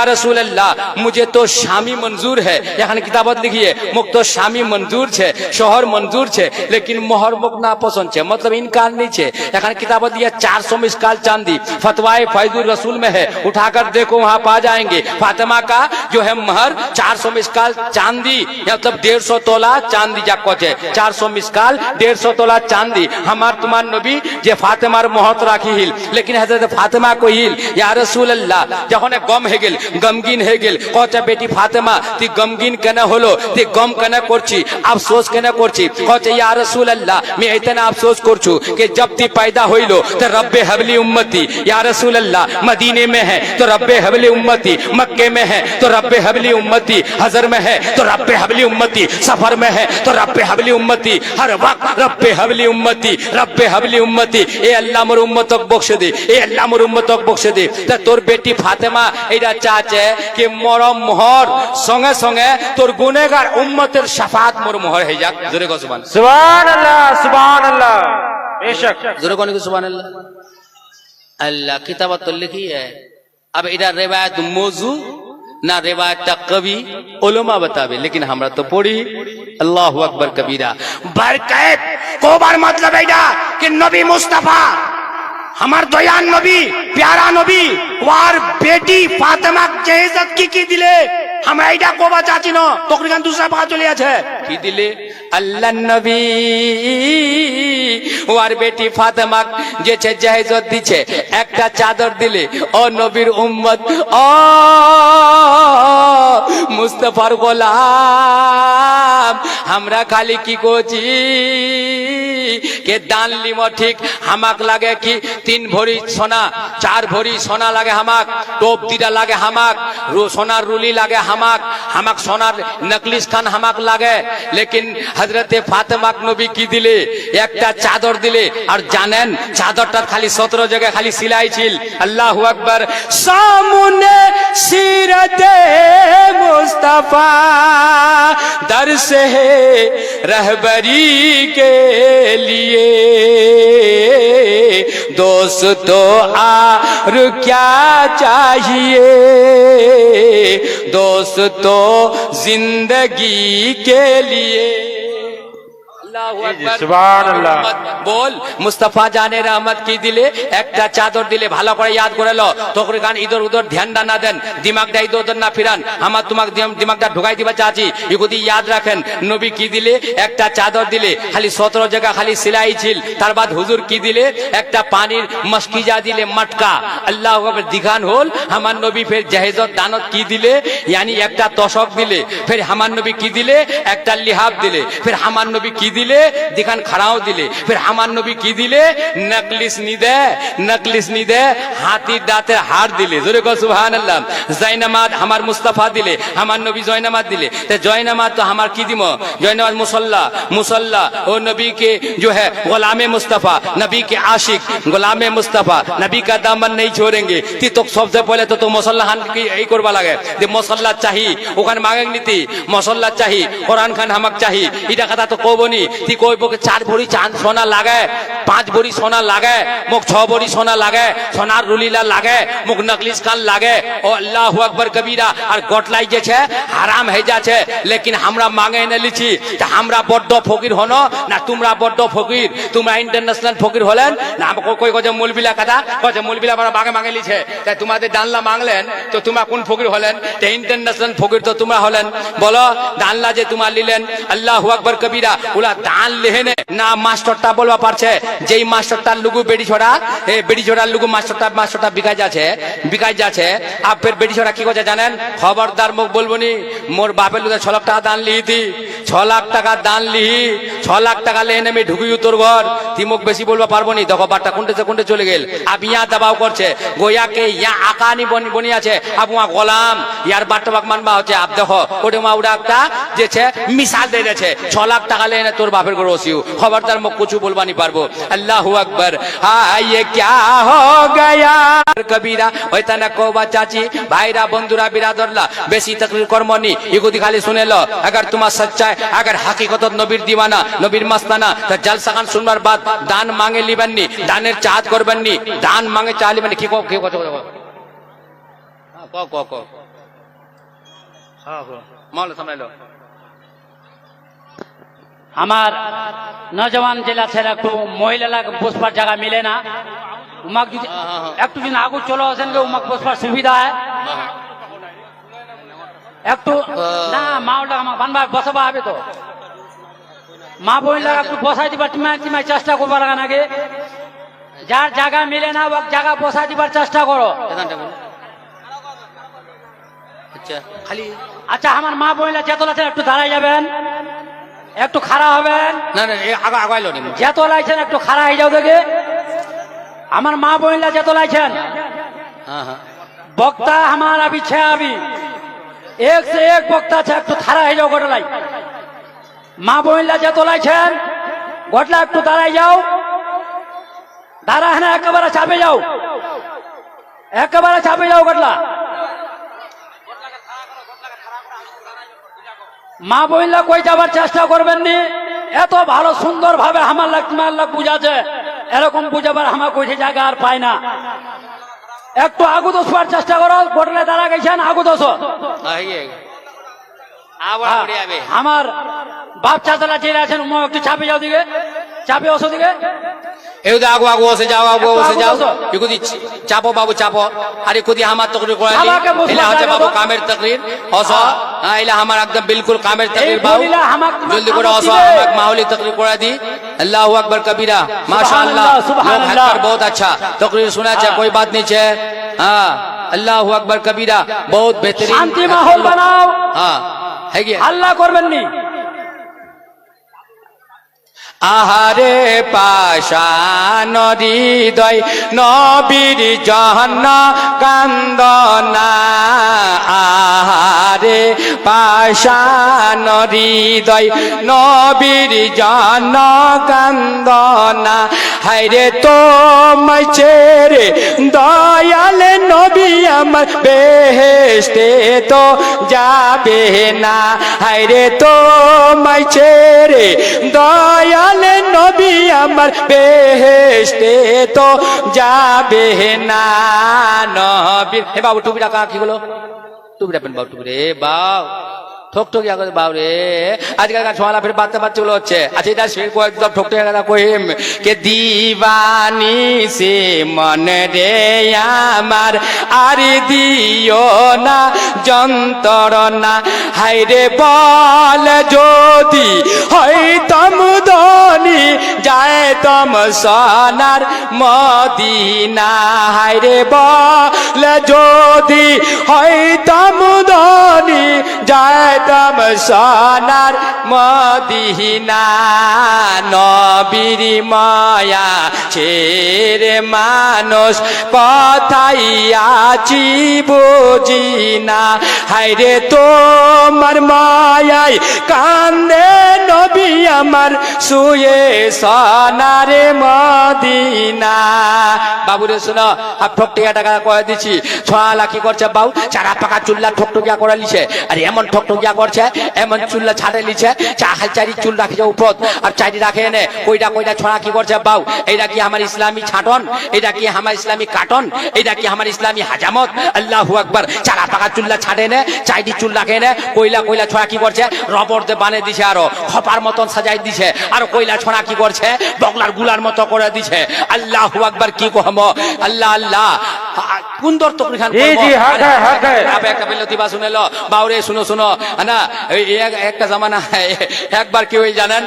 A: रसूल अल्लाह मुझे तो शामी मंजूर है यहाँ किताबत लिखिए मुख तो शामी मंजूर है शहर मंजूर है लेकिन मोहर मुख ना पसंद है मतलब इनकार नहीं है यहाँ किताबत दिया 400 मिसकाल चांदी फतवाए फैजुल रसूल में है उठाकर देखो वहां पा जाएंगे फातिमा का जो है महर 400 मिसकाल चांदी मतलब 150 तोला चांदी जा कहे 400 मिसकाल 150 तोला चांदी हमार तुम्हार नबी जे फातिमार महत राखी हिल लेकिन हजरत फातिमा को हिल या रसूल अल्लाह যখন গম হয়ে গেল গমগিন হয়ে গেল কচা বেটি ফাতেমা তুই গমগিন কেন হলো তুই গম কেন করছি আফসোস কেন করছি কচা ইয়া রাসূল আল্লাহ আমি ইতনা আফসোস করছু कि जब ती पैदा होइलो तो रब्बे हबली उम्मती या रसूल अल्लाह मदीने में है तो रब्बे हबली उम्मती मक्के में है तो रब्बे हबली उम्मती हजर में है तो रब्बे हबली उम्मती सफर में है तो रब्बे हबली उम्मती हर वक्त रब्बे हबली उम्मती ए अल्लाह मोर उम्मतक बख्शे दे ए अल्लाह मोर उम्मतक बख्शे दे ता तोर बेटी फातिमा एटा चाचे कि मरम मोहर संगे संगे तोर गुनेगार उम्मतेर शफाअत मोर मोहर हे जाक जोरे को सुभान
B: अल्लाह बेशक
A: जोरे को सुभान अल्लाह अल्लाह किताबत तो लिखी है अब इधर रिवायत मौजू ना रिवायत कवि उलमा बतावे लेकिन हमरा तो पढ़ी अल्लाहु अकबर कबीरा बरकत कोबार मतलब एटा कि नबी मुस्तफा हमार दयान नबी प्यारा नबी वार बेटी फातिमा के इज्जत की दिले हमरा एटा कोबा चाची न तकरीबन दूसरा बात चले আছে কি দিলে আল্লাহ নবী ওর বেটি ফাতেমা যে জায়েজত দিছে একটা চাদর দিলে ও নবীর উম্মত ও মুস্তাফার গোলাম আমরা খালি কি করছি কে দান লিমো ঠিক হামাক লাগে কি 3 ভরি সোনা 4 ভরি সোনা লাগে হামাক टोप दिरा लागे हमाक सोनार रुली लागे हमाक सोनार नकलिस खान हमाक लागे लेकिन हजरत फातिमा नबी की दिले एकटा चादर दिले और जानेन चादरटा खाली 17 जगह खाली सिलाई छिल अल्लाहु अकबर सामने सीरते मुस्तफा दर्स है रहबरी के लिए दोस्तों और क्या चाहिए दोस्तों जिंदगी के लिए
B: सुभान अल्लाह
A: बोल मुस्तफा जाने रहमत की दिले একটা চাদর দিলে ভালো করে याद করে লো তোর গান ইদর উদর ধ্যানটা না দেন দিমাগটা ইদর উদর না ফিরান আমার তোমাক দিমাগটা ঢুকাই দিবা চাচি ইগুদি याद রাখেন নবী কি দিলে একটা চাদর দিলে খালি 17 জায়গা খালি সেলাই ছিল তার বাদ হুজুর কি দিলে একটা পানির মস্কিজা দিলে মটকা আল্লাহু আকবার দিগান হল আমার নবী ফের জাহেজত দানত কি দিলে यानी একটা তশক দিলে ফের আমার নবী কি দিলে একটা লিহাব দিলে ফের আমার নবী কি দিলে দিখান খাড়াও দিলে ফির আমার নবী কি দিলে নকলিস নি দে হাতির দাঁতের হাড় দিলে জোরে কো সুবহানাল্লাহ জয়নামাজ আমার মুস্তাফা দিলে আমার নবী জয়নামাজ দিলে তো জয়নামাজ তো আমার কি দিমো जयनवाज मुसल्ला ओ नबी के जो है गुलामे मुस्तफ़ा नबी के आशिक गुलामे मुस्तफ़ा नबी का दामन नहीं छोड़ेंगे ती तो सबसे पहले तो मुसल्ला खान की यही करवा लगे যে মুসল্লা চাহি ওখানে মাগেক নীতি মুসল্লা চাহি কোরআন খান হামাক চাহি এটা কথা তো কবনি তি কইব কে 4 ভরি চাঁদ সোনা লাগে 5 ভরি সোনা লাগে মুখ 6 ভরি সোনা লাগে সোনার রুলিলা লাগে মুখ নকলিস কান লাগে ও আল্লাহু আকবার কবীরা আর গটলাই যে છે হারাম হয়ে যাচ্ছে लेकिन हमरा मांगे न लिছি তা আমরা বড় ফকির হনো না তোমরা বড় ফকির তোমরা ইন্টারন্যাশনাল ফকির হলেন না কই কই মৌলবিলা কথা কই মৌলবিলা বড় মাগে লিছে তাই তোমাদের ডানলা মাংলেন তো তোমরা কোন ফকির হলেন তে ইন্টারন্যাশনাল ফকির তো তোমরা হলেন বলো ডানলা যে তোমরা লিলেন আল্লাহু আকবার কবীরা ওলা দান লেহেনে না মাস্টারটা বলবা পারছে যেই মাস্টারটার লুগু বেড়ি ছড়া লুগু মাস্টারটা বিকাই যাচ্ছে আর ফের বেড়ি ছড়া কি করছে জানেন খবরদার মুখ বলবনি মোর বাপের লুগে 6 লাখ টাকা দান লিহি 6 লাখ টাকা দান লিহি 6 লাখ টাকা লেহেনে আমি ঢুকি তোর ঘর তিমুক বেশি বলবা পারবো নি দেখো বারটা কোনটে চলে গেল আব ইয়া দবাও করছে গোয়া কে ইয়া আকানি বনি আছে আব ওয়া গোলাম ইয়ার বারটা বাক মানবা হচ্ছে আব দেখো ওটা মা ওটা একটা যে ছে মিসাল দিয়ে দিয়েছে 6 লাখ টাকা লেহেনে তোর বাপের ঘর ওসিউ খবরদার মুখ কিছু বলবা নি পারবো আল্লাহু আকবার ये क्या हो गया कबीरा होता ना कोबा चाची भाईरा बंधुरा बिरादरला बेसी तकरीर कर्मनी इको दिखाली सुने लो अगर तुम्हारा सच्चा है अगर हकीकत नबीर दीवाना नबीर मस्ताना तो जलसा खान सुनবার बाद दान मांगे लिबन्नी दानेर चाहत करबन्नी दान मांगे चाह लिबन्नी की को हां माल समझ लो
C: আমার নজওয়ান জেলা ছেলে একটু মহিলা বসবার জায়গা মিলে না উমাক যদি একটু যদি আগু চলে আসেন উমাক বসবার সুবিধা হয় একটু না মাওটা আমার বানবা বসাবা হবে তো মা বইলা একটু বসাই দিবার তুমি চেষ্টা করবার লাগা নাকি যার জায়গা মিলে না ও জায়গা বসাই দিবার চেষ্টা করো
A: আচ্ছা খালি
C: আচ্ছা আমার মা বইলা যেতলা ছেলে একটু দাঁড়াই যাবেন একটু খাড়া হবেন
A: না না আগাইলো নি
C: যেত লাইছেন একটু খাড়া হয়ে যাও দেখে আমার মা বইলা যেত লাইছেন
A: हाँ हाँ
C: বক্তা আমার আবি ছে আবি এক সে এক বক্তা আছে একটু খাড়া হয়ে যাও গোটলাই মা বইলা যেত লাইছেন গোটলা একটু দাঁড়াই যাও দাঁড়া না একেবারে চাপে যাও গোটলা মা বইলা কই যাবার চেষ্টা করবেন নি এত ভালো সুন্দর ভাবে আমার তোমার লাগ বুঝাছে এরকম বুঝাবার আমার কইছে জায়গা আর পায় না একটু আগু দোষবার চেষ্টা করো গোটলে দাঁড়া গেছেন আগু দোষ আমার বাপ চাচারা জেলে আছেন একটু চাপে যাও দিকে চাপে ওসো দিকে
A: এউদা আগু বসে যাও একুদি চাপো বাবু চাপো আর একুদি আমার তকরির করে দি এলা হচ্ছে বাবু কামের তকরির ওসো এলা আমার একদম বিলকুল কামের তকরির বাবু জলদি করে ওসো আমাক মাহৌলি তকরির করে দি আল্লাহু আকবার কবীরা মাশাআল্লাহ लोग हक पर बहुत अच्छा तकरीर सुना है कोई बात नहीं है हां अल्लाहु अकबर कबीरा बहुत बेहतरीन
C: शांति माहौल बनाओ
A: हां है কি
C: हल्ला করবেন নি
A: আহারে পাশান হৃদয় নবীর জহন কান্দনা আহারে পাশান হৃদয় নবীর জহন কান্দনা হায়রে তোমায় ছেড়ে দয়াল নবী আমার বেহেশতে তো যাবে না হায়রে তোমায় ছেড়ে দয়াল নবী আমার বেহেশতে তো যাবে না নবীর হে বাবু টুপি রাখা কি হলো টুপি রাখবেন বাবু টুপি রে বাউ ঠক ঠক ইয়া করে বাউ রে আজকালকার ছোয়ালা ফির বাচ্চাগুলো হচ্ছে আচ্ছা এটা সে একদম ঠক ঠক কথা কহিম কে দিবানি সে মন রে আমার আর দিও না যন্ত্রণা হায়রে বল যদি হইতাম ধনী যাইতাম সোনার মদিনা হায়রে বল যদি হইতাম ধনী যায় একদম সোনার মদিনা নবীর মায়া ছেড়ে মানুষ কথাই আছি বুঝি না হায়রে তোমার মায়ায় কান্দে নবী আমার শুয়ে সোনারে মদিনা বাবুরে শোনো আর ঠকটিয়া টাকা করে দিচ্ছি ছোঁয়ালা কি করছে বাবু চারা পাকা চুল্লা ঠকটকিয়া করে লিছে আর এমন ঠকটকিয়া করছে এমন চুল্লা ছাড়ে লিছে চারি চুল রাখিছে উপর আর চারি রাখে এনে কইটা কইটা ছোঁড়া কি করছে বাবু এইটা কি আমার ইসলামী ছাটন এটা কি আমার ইসলামী কাটন এটা কি আমার ইসলামী হাজামত আল্লাহু আকবার চারা পাকা চুল্লা ছাড়ে নে চাইটি চুল রাখে নে কইলা কইলা ছোঁড়া কি করছে রবর দিয়ে বানে দিছে আরো খপার মতন সাজাই দিছে আর কইলা ছোঁড়া কি করছে বগলার গুলার মতো করে দিছে আল্লাহু আকবার কি কহম আল্লাহ আল্লাহ সুন্দর তো খান
B: জি জি হক है
A: आप একটা বিলতিবা শুনেলো বাউরে শুনো শুনো না একটা জামানা একবার কি হই জানেন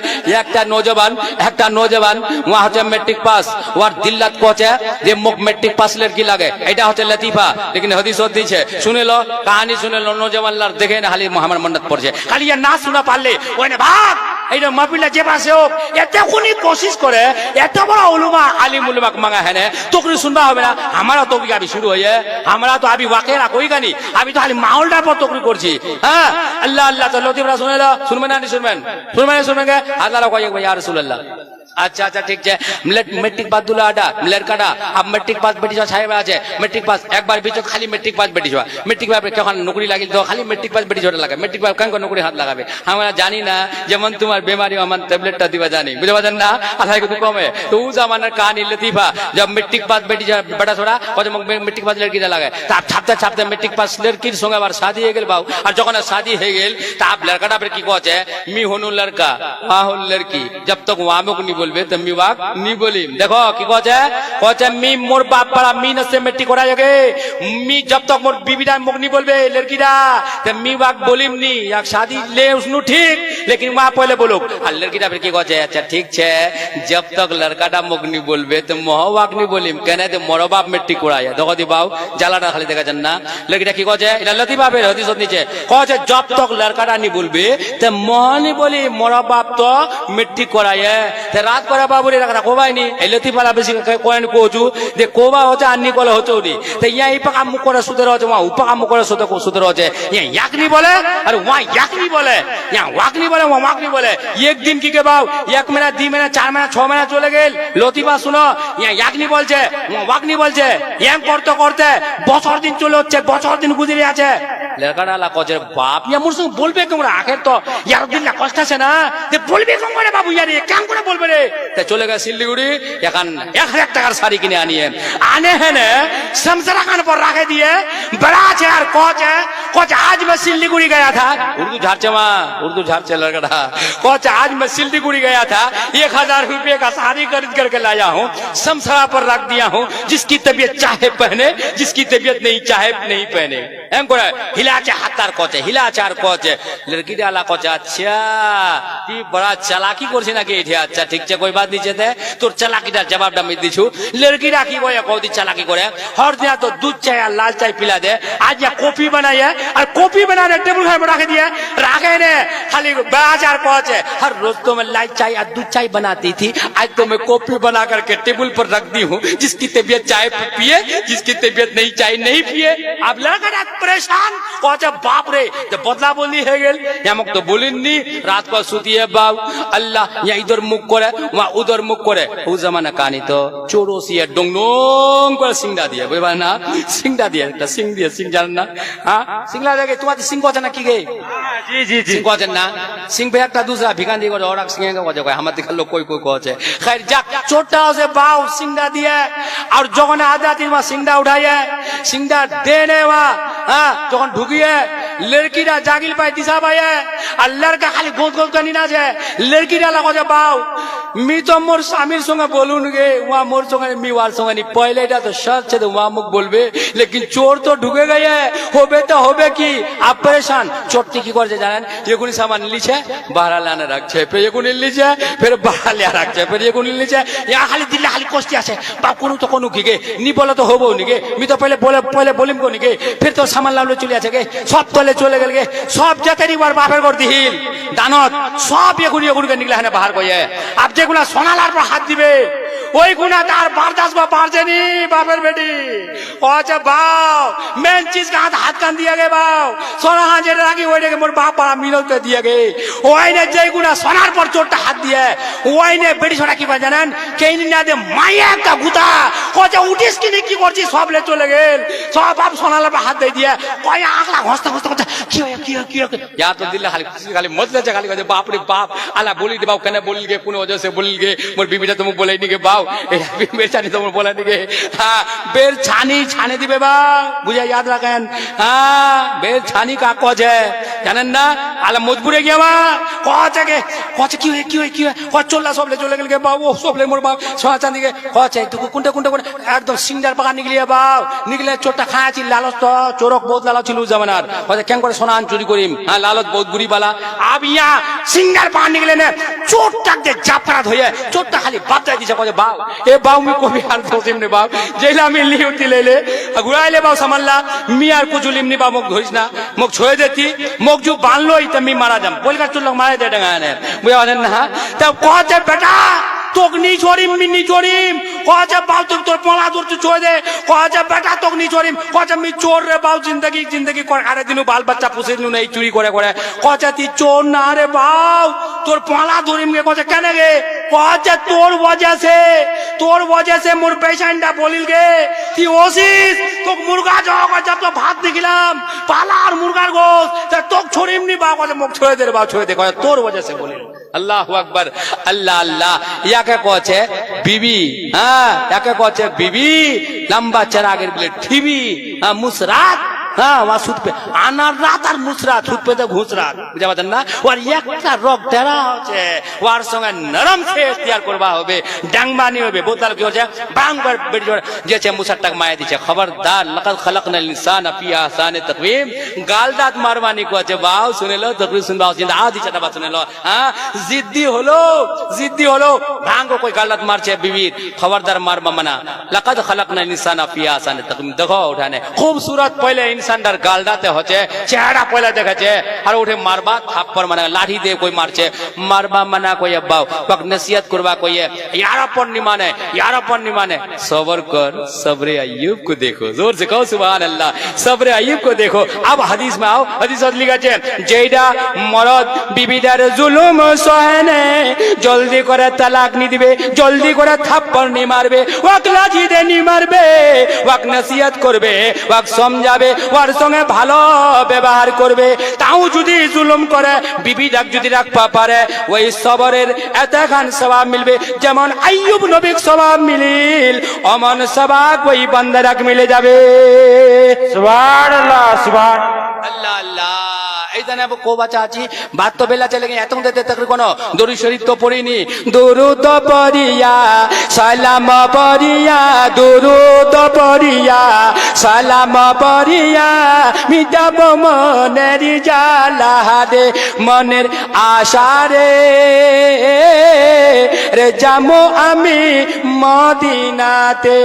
A: একটা নওজवान ওয়া হচ্ছে मैट्रिक पास ওর দিল্লাত কোচে যে মুখ मैट्रिक पास लड़की লাগে এটা হচ্ছে লতিফা लेकिन हदीस দিছে শুনেলো কাহিনী শুনেলো নওজवानলার দেখে না খালি মোহাম্মদ মন্নত পড়ছে খালি না শোনা পারলে ওনে ভাগ এইটা মাহফিলে যে পাশে হোক এত কোনি কোশিশ করে এত বড় উলুমা আলিম উলুমা মাঙ্গা है ने তোকে শুনবা হবে না আমারা তো আবি শুরু হয়ে আমরা তো আবি ওয়াকেরা কই গানি আমি তো খালি মাহৌলটার পর তকরি করছি হ্যাঁ আল্লাহ আল্লাহ তো লতিফরা শুনেলো শুনবেন না শুনবেন কে আল্লাহ কই ইয়া রাসূলুল্লাহ अच्छा अच्छा ठीक है मैट्रिक पास दूल्हा आडा लड़का अब मैट्रिक पास बेटी साहेब আছে मैट्रिक पास एक बार बीच खाली मैट्रिक पास बेटी मैट्रिक पास কখন নকরি লাগিল তো খালি मैट्रिक पास बेटी ছোট লাগে मैट्रिक पास কান কোন নকরি হাত লাগাবে আমরা জানি না যেমন তোমার বেমারি আমার ট্যাবলেটটা দিবা জানি বুঝতে পারছেন না আলাই কত কমে তো ও জামানার কাহিনী লতিফা जब मैट्रिक पास बेटी बेटा छोड़ा और मैट्रिक पास लड़की লাগে তার ছাপতে मैट्रिक पास लड़कीর সঙ্গে আবার शादी হয়ে গেল বাউ আর যখন शादी হয়ে গেল তাপ লড়কাটা फिर কি কছে মি হনু লড়কা ওয়া হল লড়কি जब तक वामुक नहीं बोलबे तो मी वाक नहीं बोली देखो की कहे मी मोर बाप बड़ा मी न से मिट्टी कोड़ा जगे मी जब तक मोर बीबी दा मुख नहीं बोलबे लड़की दा तो मी वाक बोलिम नहीं या शादी ले उसनु ठीक लेकिन वहां पहले बोलो और लड़की दा फिर की कहे अच्छा ठीक छे जब तक लड़का दा मुख नहीं बोलबे तो मोह वाक नहीं बोलिम कहने तो मोर बाप मिट्टी कोड़ा है देखो दी बाऊ जालाटा खाली देखा जन्ना लड़की दा की कहे इला लती बापे हदीस नीचे कहे जब तक लड़का दा नहीं बोलबे तो मोह नहीं बोली मोर बाप तो मिट्टी कोड़ा है ते रात করে বাবুরে রাখা কোবাইনি এই লতিফালা বেশি কোয়েন কোচু যে কোবা হচ্ছে আন্নি কলে হচ্ছে ওদি তো ইয়া এই পাকা মুখ করে সুদের হচ্ছে ওয়া উপা মুখ করে সুদের হচ্ছে ইয়া ইয়াকনি বলে আর ওয়া ইয়াকনি বলে ইয়া ওয়াকনি বলে ওয়া ওয়াকনি বলে এক দিন কি কে বাউ এক মহিনা 2 মহিনা 4 মহিনা 6 মহিনা চলে গেল লতিফা শুনো ইয়া ইয়াকনি বলছে ওয়া ওয়াকনি বলছে ইয়াং করতে করতে বছর দিন চলে হচ্ছে বছর দিন গুজরে আছে লড়কাডালা কজের বাপ ইয়া মোর সঙ্গে বলবে তোমরা আখের তো ইয়ার দিন না কষ্ট আছে না যে বলবে কোন করে বাবু ইয়ারে কেন করে বলবে রে চলে গেছে শিলিগুড়ি এখন 1000 টাকার শাড়ি কিনে আনে হেনে समसरा खान पर रखे दिए बड़ा है और कोच आज मैं सिल्लीगुड़ी गया था उर्दू झारचे लड़का कोच आज मैं सिल्लीगुड़ी गया था 1000 रुपये का साड़ी खरीद करके लाया हूँ समसरा पर रख दिया हूँ जिसकी तबीयत चाहे पहने जिसकी तबीयत नहीं चाहे नहीं पहने हिलाचे हाथार कोचे हिलाचे और कोचे लड़की डाला कोचे अच्छा की बड़ा चालाकी করছে নাকি এটা আচ্ছা ঠিক আছে कोई बात नहीं जेते তোর চালাকিটার জবাবটা আমি দিছু লড়কিরা কি কয় কৌদি চালাকি করে हर दिन तो दूध चाय और लाल चाय पिला दे आज या कॉफी बनाई है और कॉफी बनाने टेबल पर रख दिया रखे ने खाली बाजार पहुंचे हर रोज तो मैं लाल चाय और दूध चाय बनाती थी आज तो मैं कॉफी बना करके टेबल पर रख दी हूँ जिसकी तबीयत चाय पिए जिसकी तबीयत नहीं चाय नहीं पिए अब लड़का परेशान पहुंचे बाप रे जब बदला बोलनी है गेल यामक तो बोलिनी रात को सुती है बाब अल्लाह या इधर मुख करे वहाँ उधर मुख करे उस जमाना कहानी तो चोरोसी है डोंग করে সিংডা দিয়ে বুঝবা না সিংডা দিয়ে একটা সিং দিয়ে সিং জানেন না হ্যাঁ সিংলা দেখে তোমাদের সিং কথা না কি গে
B: জি জি জি
A: সিং কথা না সিং ভাই একটা দুসরা ভিখান দিয়ে করে ওরা সিং কে কথা কয় আমাদের লোক কই কই কছে खैर যাক ছোটটা আছে বাউ সিংডা দিয়ে আর যখন আদাতির মা সিংডা উঠাইয়ে সিংডা দেনে মা হ্যাঁ যখন ঢুকিয়ে লড়কিরা জাগিল পায় দিশা পায় আর লড়কা খালি গোদ গোদ কানি না যায় লড়কিরা লাগো যে বাউ मी तो मोर स्वामीर संगे बोलून गे वहाँ मोर संगे मी वार संगे नहीं पहले इटा तो शर्त छे तो वहाँ मुख बोलबे लेकिन चोर तो ढुके गए होबे तो होबे की आप परेशान चोरटी की करछे जानेन एगुनी सामान लिछे बाहर लाने रखछे फिर एगुनी लिछे फिर बाहर लिया रखछे फिर एगुनी लिछे या खाली दिल्ला खाली कोस्ती आछे बा कोनो तो कोनो की गे नी बोले तो होबो नी गे मी तो पहले बोलिम को नी गे फिर तो सामान लावले चले आछे गे सब तो সলে চলে গেল গে সব যেতে নিবার বাপের ঘর দিহিল দানত সব এগুড়ি এগুড়িকে নিগলে হানে বাহার কইয়ে আপ যেগুলা সোনালার পর হাত দিবে ওই গুণা তার বারদাস বা পারছেনি বাপের বেটি ও আচ্ছা বাও মেন চিজ का हाथ कान दिया गे बाव सोना हाजे रागी ओइने के मोर बाप बड़ा मिनत के दिया गे ओइने जय गुना सोनार पर चोटटा हाथ दिया ओइने बेटी छोड़ा की জানেন কেইন না দে মায়া একটা গুতা কজা উঠিস কি কি করছিস সব লে চলে গেল সব বাপ সোনার পর হাত দিয়ে দিয়া কয় আগলা হস্তা হস্তা কথা কি হয় কি या तो दिल खाली मजले से खाली बाप रे बाप आला बोली दे बाप कने बोल गे कोन वजह से बोल गे मोर बीबीटा तुम बोले नी गे बाव बेर छानी तुम बोला नी गे हां बेर छानी दिबे बा बुझा याद রাখেন हां बेर छानी का कज है জানেন না আলা মজবুরে গিয়া মা কজ গে কজ কি হয় কজ চললা সব ले চলে গেল গে বাবু সব ले मोर बाप সোনা চাঁদি গে কজ তুই কোনটা একদম সিংডার পাকা নিগলিয়া বাপ নিগলে চোটটা খায়াছি লালচ তো চোরক বহুত লালচ ছিল জামানার কজ কেন করে সোনা চুরি করিম हां लालच बहुत बुरी बाला अब यहाँ सिंगर पान निकले ने चोट तक दे जापरा धोये चोट तक खाली बात जाती जब बाव ए बाव मी को भी हाल सोचिम ने बाव जेला मी ली उठी ले गुराइले बाव समल्ला मी आर कुजुलिम नि बाव मुख धोइस ना मुख छोए देती मुख जो बांधलो इ तमी मारा जम बोलका चुल्लक मारे दे डंगा ने बुया ना तब कहते बेटा तोक नी छोड़ीम कहते बाव तोर पोला दूर तू छोड़ दे कहते बेटा तोक नी छोड़ीम कहते मी चोर रे बाव जिंदगी कर आरे दिनु बाल बच्चा पुसे दिनु नहीं चुरी करे कहते ती चोर ना रे बाव तोर पोला दूरिम गे कहते केने गे कहते तोर वजह से मोर पेशेंटा बोलिल गे ती ओसिस तोक मुर्गा जग जब तो भात निकलाम पाला और मुर्गार गोस त तोक छोड़ीम नी बाव कहते मुख छोड़ दे रे बाव छोड़ दे कहते तोर वजह से बोलिल अल्लाहु अकबर अल्लाह अल्लाह याके कहছে বিবি হ্যাঁ याके कहছে বিবি লম্বা চরাগের বলে ঠিবি মুসরাত हाँ वहाँ सूद पे आना रात और मुसरात सूद पे तो घुस रात बुझा पाছেন না और একটা রক টেরা হচ্ছে ওর সঙ্গে নরম से तैयार করবা হবে ডাংবানি হবে বোতল কি হচ্ছে বাংবার বেটি যেছে মুসাটক মায়া দিছে খবরদার লাকাদ খলাকনাল ইনসানা ফি আহসানি তাকওয়িম গাল দাঁত মারবানি কো আছে বাও শুনেলো তকরি শুনবাও জিন্দা আদি চাটা বাত শুনেলো হ্যাঁ জিদ্দি হলো ভাঙ্গো কই গাল দাঁত মারছে বিবির খবরদার মারবা মানা লাকাদ খলাকনাল ইনসানা ফি আহসানি তাকওয়িম দেখো উঠানে खूबसूरत पहले इंसानदार गालदाते होचे चेहरा पहले देखेছে আর উঠে মারবা থাপ্পড় মানে লাঠি দিয়ে কই মারছে মারবা মানা কই আব্বা পাক নসিহত করবা কই यार अपन नहीं माने सब्र कर सब्र अय्यूब को देखो जोर से कहो सुभान अल्लाह सब्र अय्यूब को देखो अब हदीस में आओ हदीस लिखाছে যেইটা মরদ বিবিদার জুলুম সহনে জলদি করে তালাক নি দিবে জলদি করে থাপ্পড় নি মারবে ওয়াক লাঠি দিয়ে নি মারবে ওয়াক নসিহত করবে ওয়াক সমঝাবে ওর সঙ্গে ভালো ব্যবহার করবে তাও যদি জুলুম করে বিবি ডাক যদি রাখবা পারে ওই সবরের এতখান সওয়াব মিলবে যেমন আইয়ুব নবীর সওয়াব মিলিল অমন সওয়াব ওই বান্দারাক মিলে যাবে
B: सुभान
A: अल्लाह अल्लाह এইখানে আবার কোবা চাচি বাত তো বেলা চলে গেছে এত দেতে তক কোনো দরুদ শরীফ তো পড়িনি দুরুদ পড়িয়া সালাম পড়িয়া দুরুদ পড়িয়া সালাম পড়িয়া মিটাব মনের জ্বালা দে মনের আশা রে যামো আমি মদিনাতে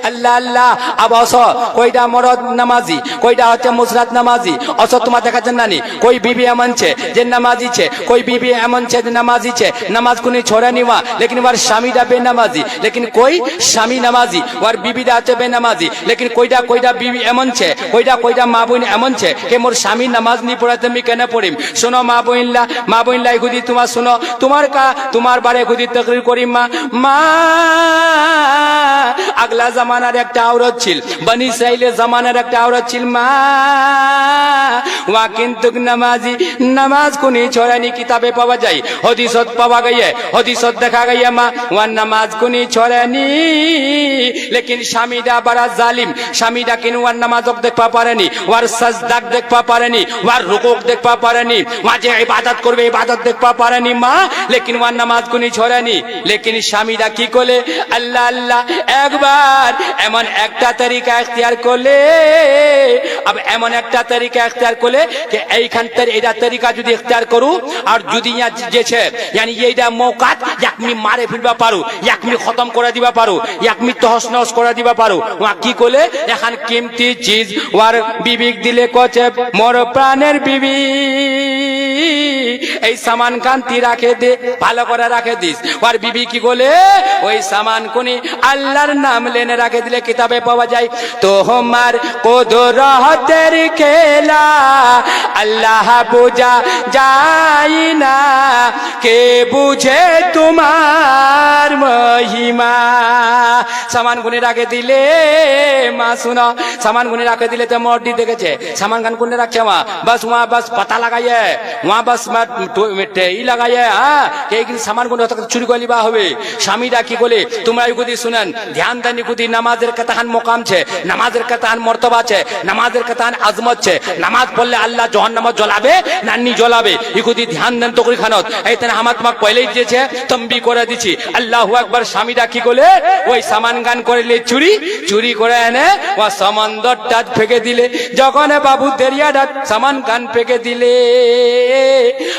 A: আল্লাহ আল্লাহ আবাস কয়টা মরদ নামাজি কয়টা হচ্ছে মুসরাত নামাজি অস তোমার দেখাচ্ছেন নানি कोई बीबी एमन छे जे नमाजी छे कोई बीबी एमन छे जे नमाजी छे नमाज कुनी छोड़ा निवा लेकिन वार स्वामीटा बेनमाजी लेकिन कोई स्वामी नमाजी वार बीबीटा आछे बेनमाजी लेकिन कोईटा बीबी एमन छे कोईटा मा बोन एमन छे के मोर स्वामी नमाज नी पढ़ाते मी केन पढ़िम सुनो मा बोनला खुदी तुम्हार सुनो तुम्हार बारे खुदी तकरीर करिम मा अगला जमानार एक औरत छिल बनी इस्राइलेर जमानार एक औरत छिल मा वहाँ किन्तु नमाजी नमाज को नहीं छोड़ानी किताबे पावा जाए हदीसत पावा गई है हदीसत देखा गई है माँ वहाँ नमाज को नहीं छोड़ानी लेकिन शामीदा बड़ा जालिम शामीदा किन वहाँ नमाज देख पा पारेनी वहाँ सजदाक देख पा पारेनी वहाँ रुकुक देख पा पारेनी वहाँ जे इबादत करबे इबादत देख पा पारेनी माँ लेकिन वहाँ नमाज को नहीं छोड़ानी लेकिन शामीदा की कोले अल्लाह अल्लाह एक बार এবার এমন একটা তরিকা ইখতিয়ার করলে अब এমন একটা তরিকা ইখতিয়ার করলে যে এইখান থেকে এটা তরিকা যদি ইখতিয়ার করু আর যদি ইয়া যেছে यानी এইটা মৌকাত একমি মারে ফেলবা পারু একমি খতম করে দিবা পারু একমি তহস নহস করে দিবা পারু ওয়া কি করলে এখন কিমতি চিজ ওয়ার বিবিক দিলে কচে মোর প্রাণের বিবি এই সামান কান্তি রাখে দে ভালো করে রাখে দিস ওর বিবি কি বলে ওই সামান কোনি আল্লাহর নাম লেনে রাখে দিলে কিতাবে পাওয়া যায় তোমার কুদরতের খেলা আল্লাহ বুঝা যায় না কে বুঝে তোমার মহিমা সামান গুনে রাখে দিলে মা শুনো सामान गुने रखे दिले तो मोटी देखे छे सामान खान गुने रखे वहाँ बस पता लगाइए वहाँ बस ই লাগাইয়ে হ্যাঁ কিন্তু সামান গুনে চুরি করে লিবা হবে স্বামীরা কি বলে তোমরা ইগুদি শুনেন ধ্যান দেন ইগুদি নামাজের কতখান মোকাম ছে নামাজের কতখান মর্তবা ছে নামাজের কতখান আজমত ছে নামাজ পড়লে আল্লাহ জাহান্নাম জ্বলাবে না নি জ্বলাবে ইগুদি ধ্যান দেন তকরি খানত এইখানে আমার তোমাকে পয়লাই দিয়েছে তম্বি করে দিছি আল্লাহু আকবার স্বামীরা কি বলে ওই সামান গান করলে চুরি করে এনে ও সমন্দরটা ফেকে দিলে যখন বাবু দেরিয়াটা সামান গান ফেকে দিলে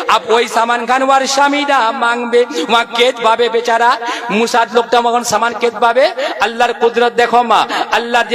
A: अब ওই সামান খান ওর স্বামীরা মাংবে ওয়া কেত পাবে বেচারা মুসাদ লোকটা মগন সামান কেত পাবে আল্লাহর কুদরত দেখো মা আল্লাহর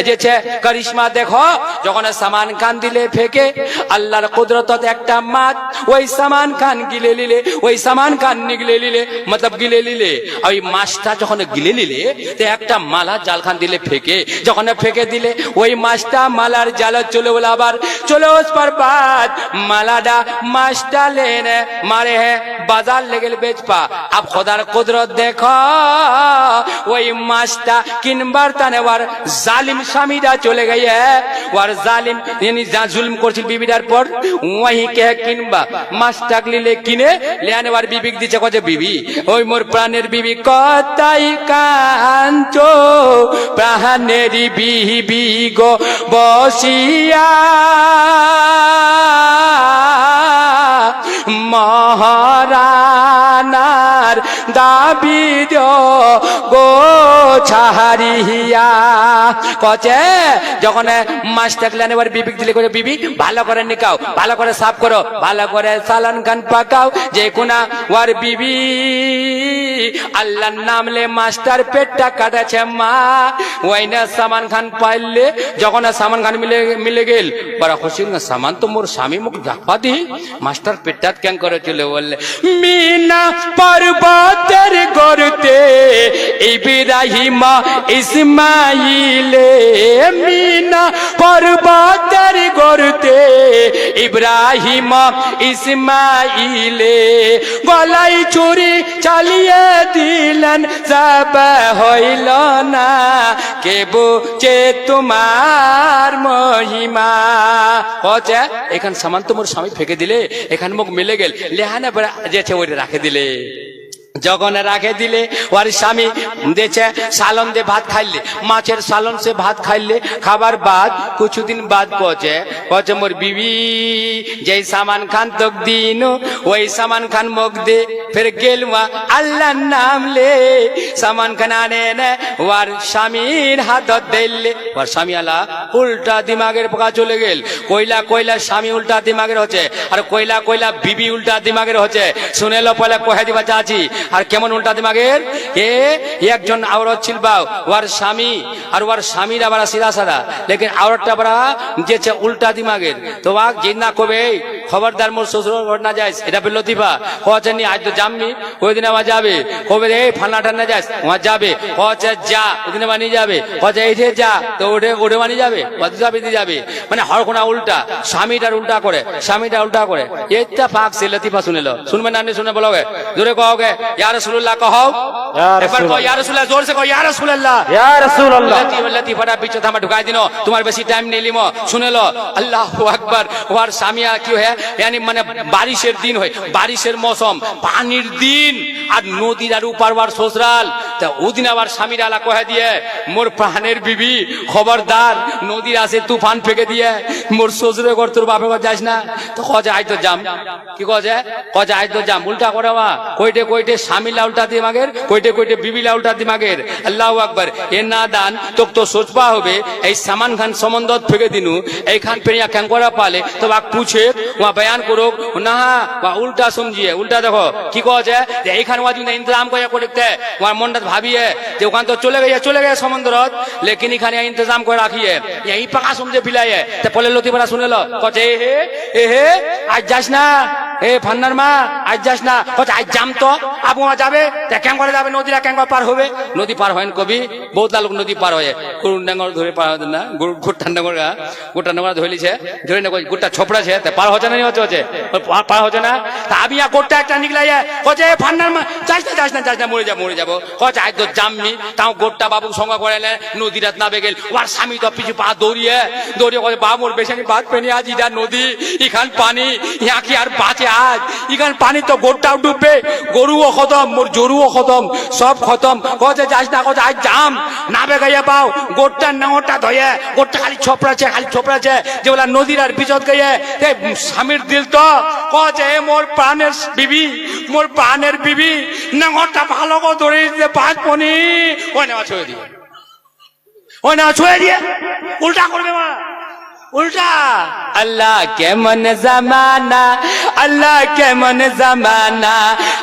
A: যেছে করিশ্মা দেখো যখন সামান খান দিলে ফেকে আল্লাহর কুদরত একটা মাত ওই সামান খান গিলে নিলে ওই সামান খান নিগলে নিলে मतलब গিলে নিলে ওই মাছটা যখন গিলে নিলে তে একটা মালা জাল খান দিলে ফেকে যখন ফেকে দিলে ওই মাছটা মালার জাল চলে বলে আবার চলে उस पर बात मालाडा मास्टा लेने मारे हैं बाजार ले गए बेच पा अब खुदार कुदरत देखो वही मास्टा किन बार ताने वार जालिम शामिदा चले गई है वार जालिम यानी जहाँ जुल्म करछिल बीबीदार पर वही के किन बा मास्टा ले किने ले आने वार बीबी दिचे को जे बीबी ওই মোর প্রাণের বিবি কতাই কাঞ্চো প্রাণেরি বিবি গো বসিয়া মহারানার দাবি গো ছাড়িয়া কচে যখন মাছ থাকলে এবার বিবি দিলে করে বিবি ভালো করে নিকাও ভালো করে সাফ করো ভালো করে সালান খান পাকাও যে কোনা ওর বিবি আল্লাহর নাম লে মাস্টার পেটটা কাটাছে মা ওই না সামান খান পাইলে যখন সামান খান মিলে গেল বড় খুশি না সামান তো মোর স্বামী মুখ দেখবা দি মাস্টার পেটটা কেন করে চলে বললে মিনা পর্বতের গর্তে ইব্রাহিম ইসমাইলে মিনা পর্বতের গর্তে ইব্রাহিম ইসমাইলে গলাই চুরি চালিয়ে দিলেন যাব হইল না কে বুঝে তোমার মহিমা কচে এখান সামান তোমার স্বামী ফেকে দিলে এখান মুখ মিলে গেল লেহানা যেছে ওই রাখে দিলে যখন রাখে দিলে ওর স্বামী দেছে সালন দে ভাত খাইলে মাছের সালন সে ভাত খাইলে খাবার বাদ কিছুদিন বাদ কচে মোর বিবি যেই সামান খান তক দিন ওই সামান খান মুখ দে ফের গেল আল্লাহর নাম লে সামান খান আনে না ওর স্বামীর হাত দিলে ওর স্বামী আলা উল্টা দিমাগের পোকা চলে গেল কইলা স্বামী উল্টা দিমাগের হচ্ছে আর কইলা বিবি উল্টা দিমাগের হচ্ছে শুনেলো পয়লা কহে দিবা চাচি আর কেমন উল্টা দিমাগের একজন আওরত ছিল বাউ ওর স্বামী আর ওর স্বামীর আবার সিধা সাদা লেকিন আওরতটা বড় যেছে উল্টা দিমাগের তো ওয়াক যে না কবে খবরদার মোর শ্বশুর ঘর না যাইস এটা বললো দিবা কচে নি আজ তো জামনি ওই দিন আমার যাবে কবে রে ফালনাটা না যাইস ওয়া যাবে কচে যা ওই দিন বানি যাবে কচে এই যে যা তো ওঠে বানি যাবে কত যাবে দি যাবে মানে হরকোনা উল্টা স্বামীটার উল্টা করে এটা পাক সে লতিফা শুনেলো শুনবে না শুনে বলোগে জোরে কहोगे या रसूलुल्लाह कहो একবার কও ইয়া রাসূলুল্লাহ জোর সে কও ইয়া রাসূলুল্লাহ
B: ইয়া রাসূলুল্লাহ
A: লতিফাটা পিছে থামা ঢুকাই দিনো তোমার বেশি টাইম নেই লিমো শুনেলো আল্লাহু আকবার ওর স্বামী কি হয় यानी মানে বারিশের দিন হয় বারিশের মৌসুম পানির দিন আর নদীর আর উপর ওর সসরাল তা ওদিন আবার স্বামীর আলা কহে দিয়ে মোর প্রাণের বিবি খবরদার নদীর আসে তুফান ফেঁকে দিয়ে মোর শ্বশুরে ঘর তোর বাপে ঘর যাস না তো কজে আই তো জাম কি কজে আই তো জাম উল্টা করে মা কইটে কইটে স্বামীলা উল্টা দিমাগের কইটে কইটে বিবিলা উল্টা দিমাগের আল্লাহু আকবার এ না দান তোক তো সোচবা হবে এই সামান খান সম্বন্ধ ফেঁকে দিনু এইখান পেরিয়া ক্যাং করা পালে তো বাক পুছে ওয়া বয়ান করো না ওয়া উল্টা সমঝিয়ে উল্টা দেখো কি কছে যে এইখান ওয়া যদি ইন্তজাম করে দেখতে ওয়ার মনটা ভাবিয়ে যে ওখান তো চলে গিয়ে সমুদ্রত লেকিন এখানে ইন্তজাম করে রাখিয়ে এই পাকা সমঝে ফিলাইয়ে তে পলে লতি বড়া শুনেলো কছে এ হে আজ যাস না এ ফান্নার মা আজ যাস না কছে আজ জাম তো আবু মা যাবে তে ক্যাং করে যাবে নদীরা ক্যাং পার হবে নদী পার হয় কবি বহুত লোক নদী পার হয় করুন ডাঙ্গর ধরে পার হয় না গোটা ডাঙ্গর ধরেছে ধরে না গোটা ছোপড়াছে তে পার হচ্ছে না নি হচ্ছে পার হচ্ছে না তা আমি গোটা একটা নিকলাইয়ে কছে ফান্নার মা যাস না মরে যাবো কছে আজ তো জামমি তাও গোটা বাবু সঙ্গে করে নদীরা নাবে গেল ওর স্বামী তো পিছু পা দৌড়িয়ে কছে বাবু মোর বেশানি বাদ পেনি আজ ইটা নদী ইখান পানি ইয়া কি আর বাঁচে আজ ইখান পানি তো গোটাও ডুববে গরুও খতম মোর জরুও খতম সব খতম কছে যাস না কছে আজ জাম নাবে গাইয়া পাও গোটা নাঙরটা ধয়ে গোটা খালি ছোপড়াছে যেগুলা নদীর আর বিচত গাইয়ে স্বামীর দিল তো কছে মোর প্রাণের বিবি নাঙরটা ভালো করে ধরে দিতে বাঁচবনি ওই নেওয়া ছুঁয়ে দিয়ে উল্টা করবে মা উল্টা আল্লাহ কেমন জামানা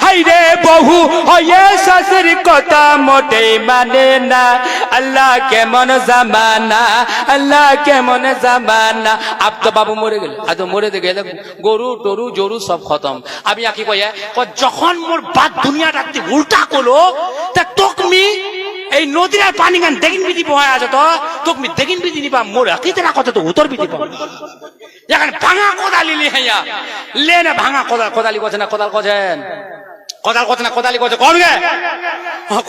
A: হাই রে বহু হয়ে শাশুর কথা মোটে মানে না আল্লাহ কেমন জামানা আব তো বাবু মরে গেল আজ মরে গেলে গরু টরু জরু সব খতম আমি কি কয়ে যখন মোর বাদ দুনিয়াটা উল্টা করলো তা তোকমি এই নদীর আর পানি গান দেখিন বিধি পোহায় আছে তো তুমি দেখিন বিধি নিবা মোর আকিতে না কথা তো উত্তর বিধি পাবো এখানে ভাঙা কোদালি লিহাইয়া লে না ভাঙা কোদালি কছে না কোদাল কছেন কোদালি কছে কোন গে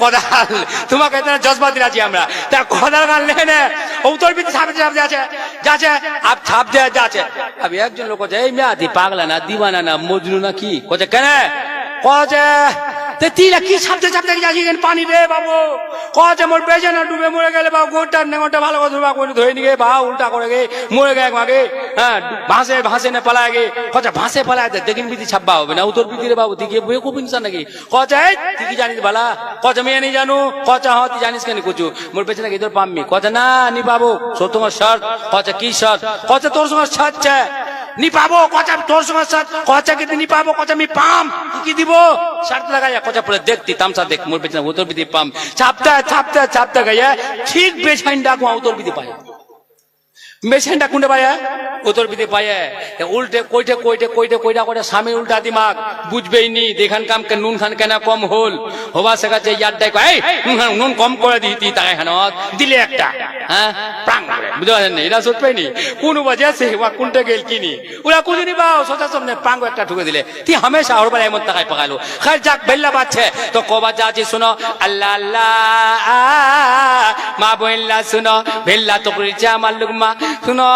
A: কোদাল তোমাকে জজবা দিলাছি আমরা তা কোদাল গান লে না উত্তর বিধি ছাপে যাচ্ছে আপ ছাপ দেয়া যাচ্ছে আব একজন লোক কছে এই মেয়াদি পাগলা না দিবানা না মজনু না কি কছে কেন কছে তিলা কি ছাপতে যাচ্ছি পানি রে বাবু কছে মোর বেজে না ডুবে মরে গেলে বাবু গোটা ভালো করে ধরে নিয়ে বা উল্টা করে গে মরে গে আগে হ্যাঁ ভাসে না পালায় গে কছে ভাসে পালায় দেখিন বিধি ছাপবা হবে না উত্তর বিধি রে বাবু তুই গিয়ে খুব ইনসান নাকি কছে তুই কি জানিস বালা কছে মেয়ে নেই জানু কছে হ তুই জানিস কেন কুচু মোর পেছনে গিয়ে তোর পাম্মি কছে না নি বাবু তোমার শর্ট কছে কি শর্ট কছে তোর সঙ্গে ছাড়ছে নি পাবো কচা তোর সঙ্গে কচা কিন্তু নি পাবো কচা আমি পাম কি দিব শর্ত লাগাইয়া কচা পরে দেখতি তামসা দেখ মোর পেছনে উত্তর বিধি পাম ছাপতে গাইয়া ঠিক বেছাইন ডাকু উত্তর বিধি পায় মেশিনটা কুন্ডে পায় উত্তর বিধি পায় উল্টে কইটা স্বামী উল্টা দিমাগ বুঝবেই নি দেখান কাম কে নুন খান কেনা কম হল হবা শেখাচ্ছে ইয়ার ডাই কয় নুন কম করে দিতি তাকে খান দিলে একটা হ্যাঁ প্রাং বুঝতে পারছেন এরা সত্যি নি কোন বাজে আছে ওয়া কোনটা গেল কিনি ওরা কুদিনি বাও সোজা সামনে প্রাং একটা ঠুকে দিলে তুই হামেশা ওর বেলা এমন টাকায় পাকালো খাই যাক বেল্লা বাচ্ছে তো কবা যাচ্ছি শুনো আল্লাহ আল্লাহ মা বইল্লা শুনো বেল্লা তো করেছে আমার লোক মা শুনো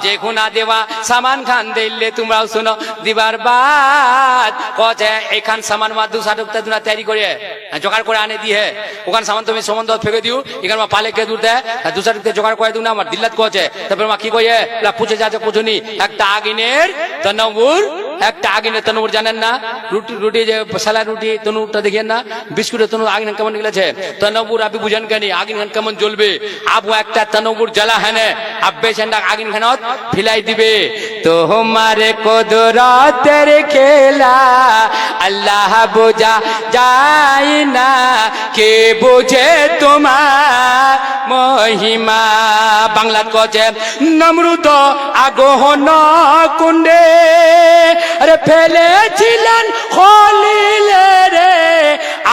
A: যে খুনা দেওয়া সামান খান দিলে তোমরাও শুনো দিবার বাদ কছে এইখান সামান মা দুসাটকটা দুনা তৈরি করে জোগাড় করে আনে দিয়ে ওখান সামান তুমি সম্বন্ধ ফেঁকে দিও এখানে মা পালে কে দূর দেয় দুসাটকতে জোগাড় করে দিও না আমার দিল্লাত কছে তারপরে মা কি কয়ে পুছে যাচ্ছে পুছুনি একটা আগুনের তনুর জানেন না রুটি যে সালা রুটি তনুরটা দেখেন না বিস্কুটের তনুর আগুন কেমন নিকলেছে তনুর আপনি বুঝেন কেন আগুন কেমন জ্বলবে আবু একটা তনুর জ্বালা হেনে আব্বে সেন্ডা আগুন খানত ফিলাই দিবে তো হমারে কুদরতের খেলা আল্লাহ বোঝা যায় না কে বোঝে তোমার মহিমা বাংলা কছে নমরুদ আগুন কুণ্ডে আরে ফেলেছিলেন খলিলে রে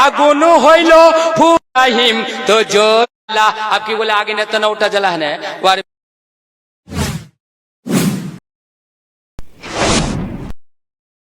A: আগুন হইল ফুরাহিম তো জ্বলা আপ কি বলে আগুনে তো না ওটা জ্বালা है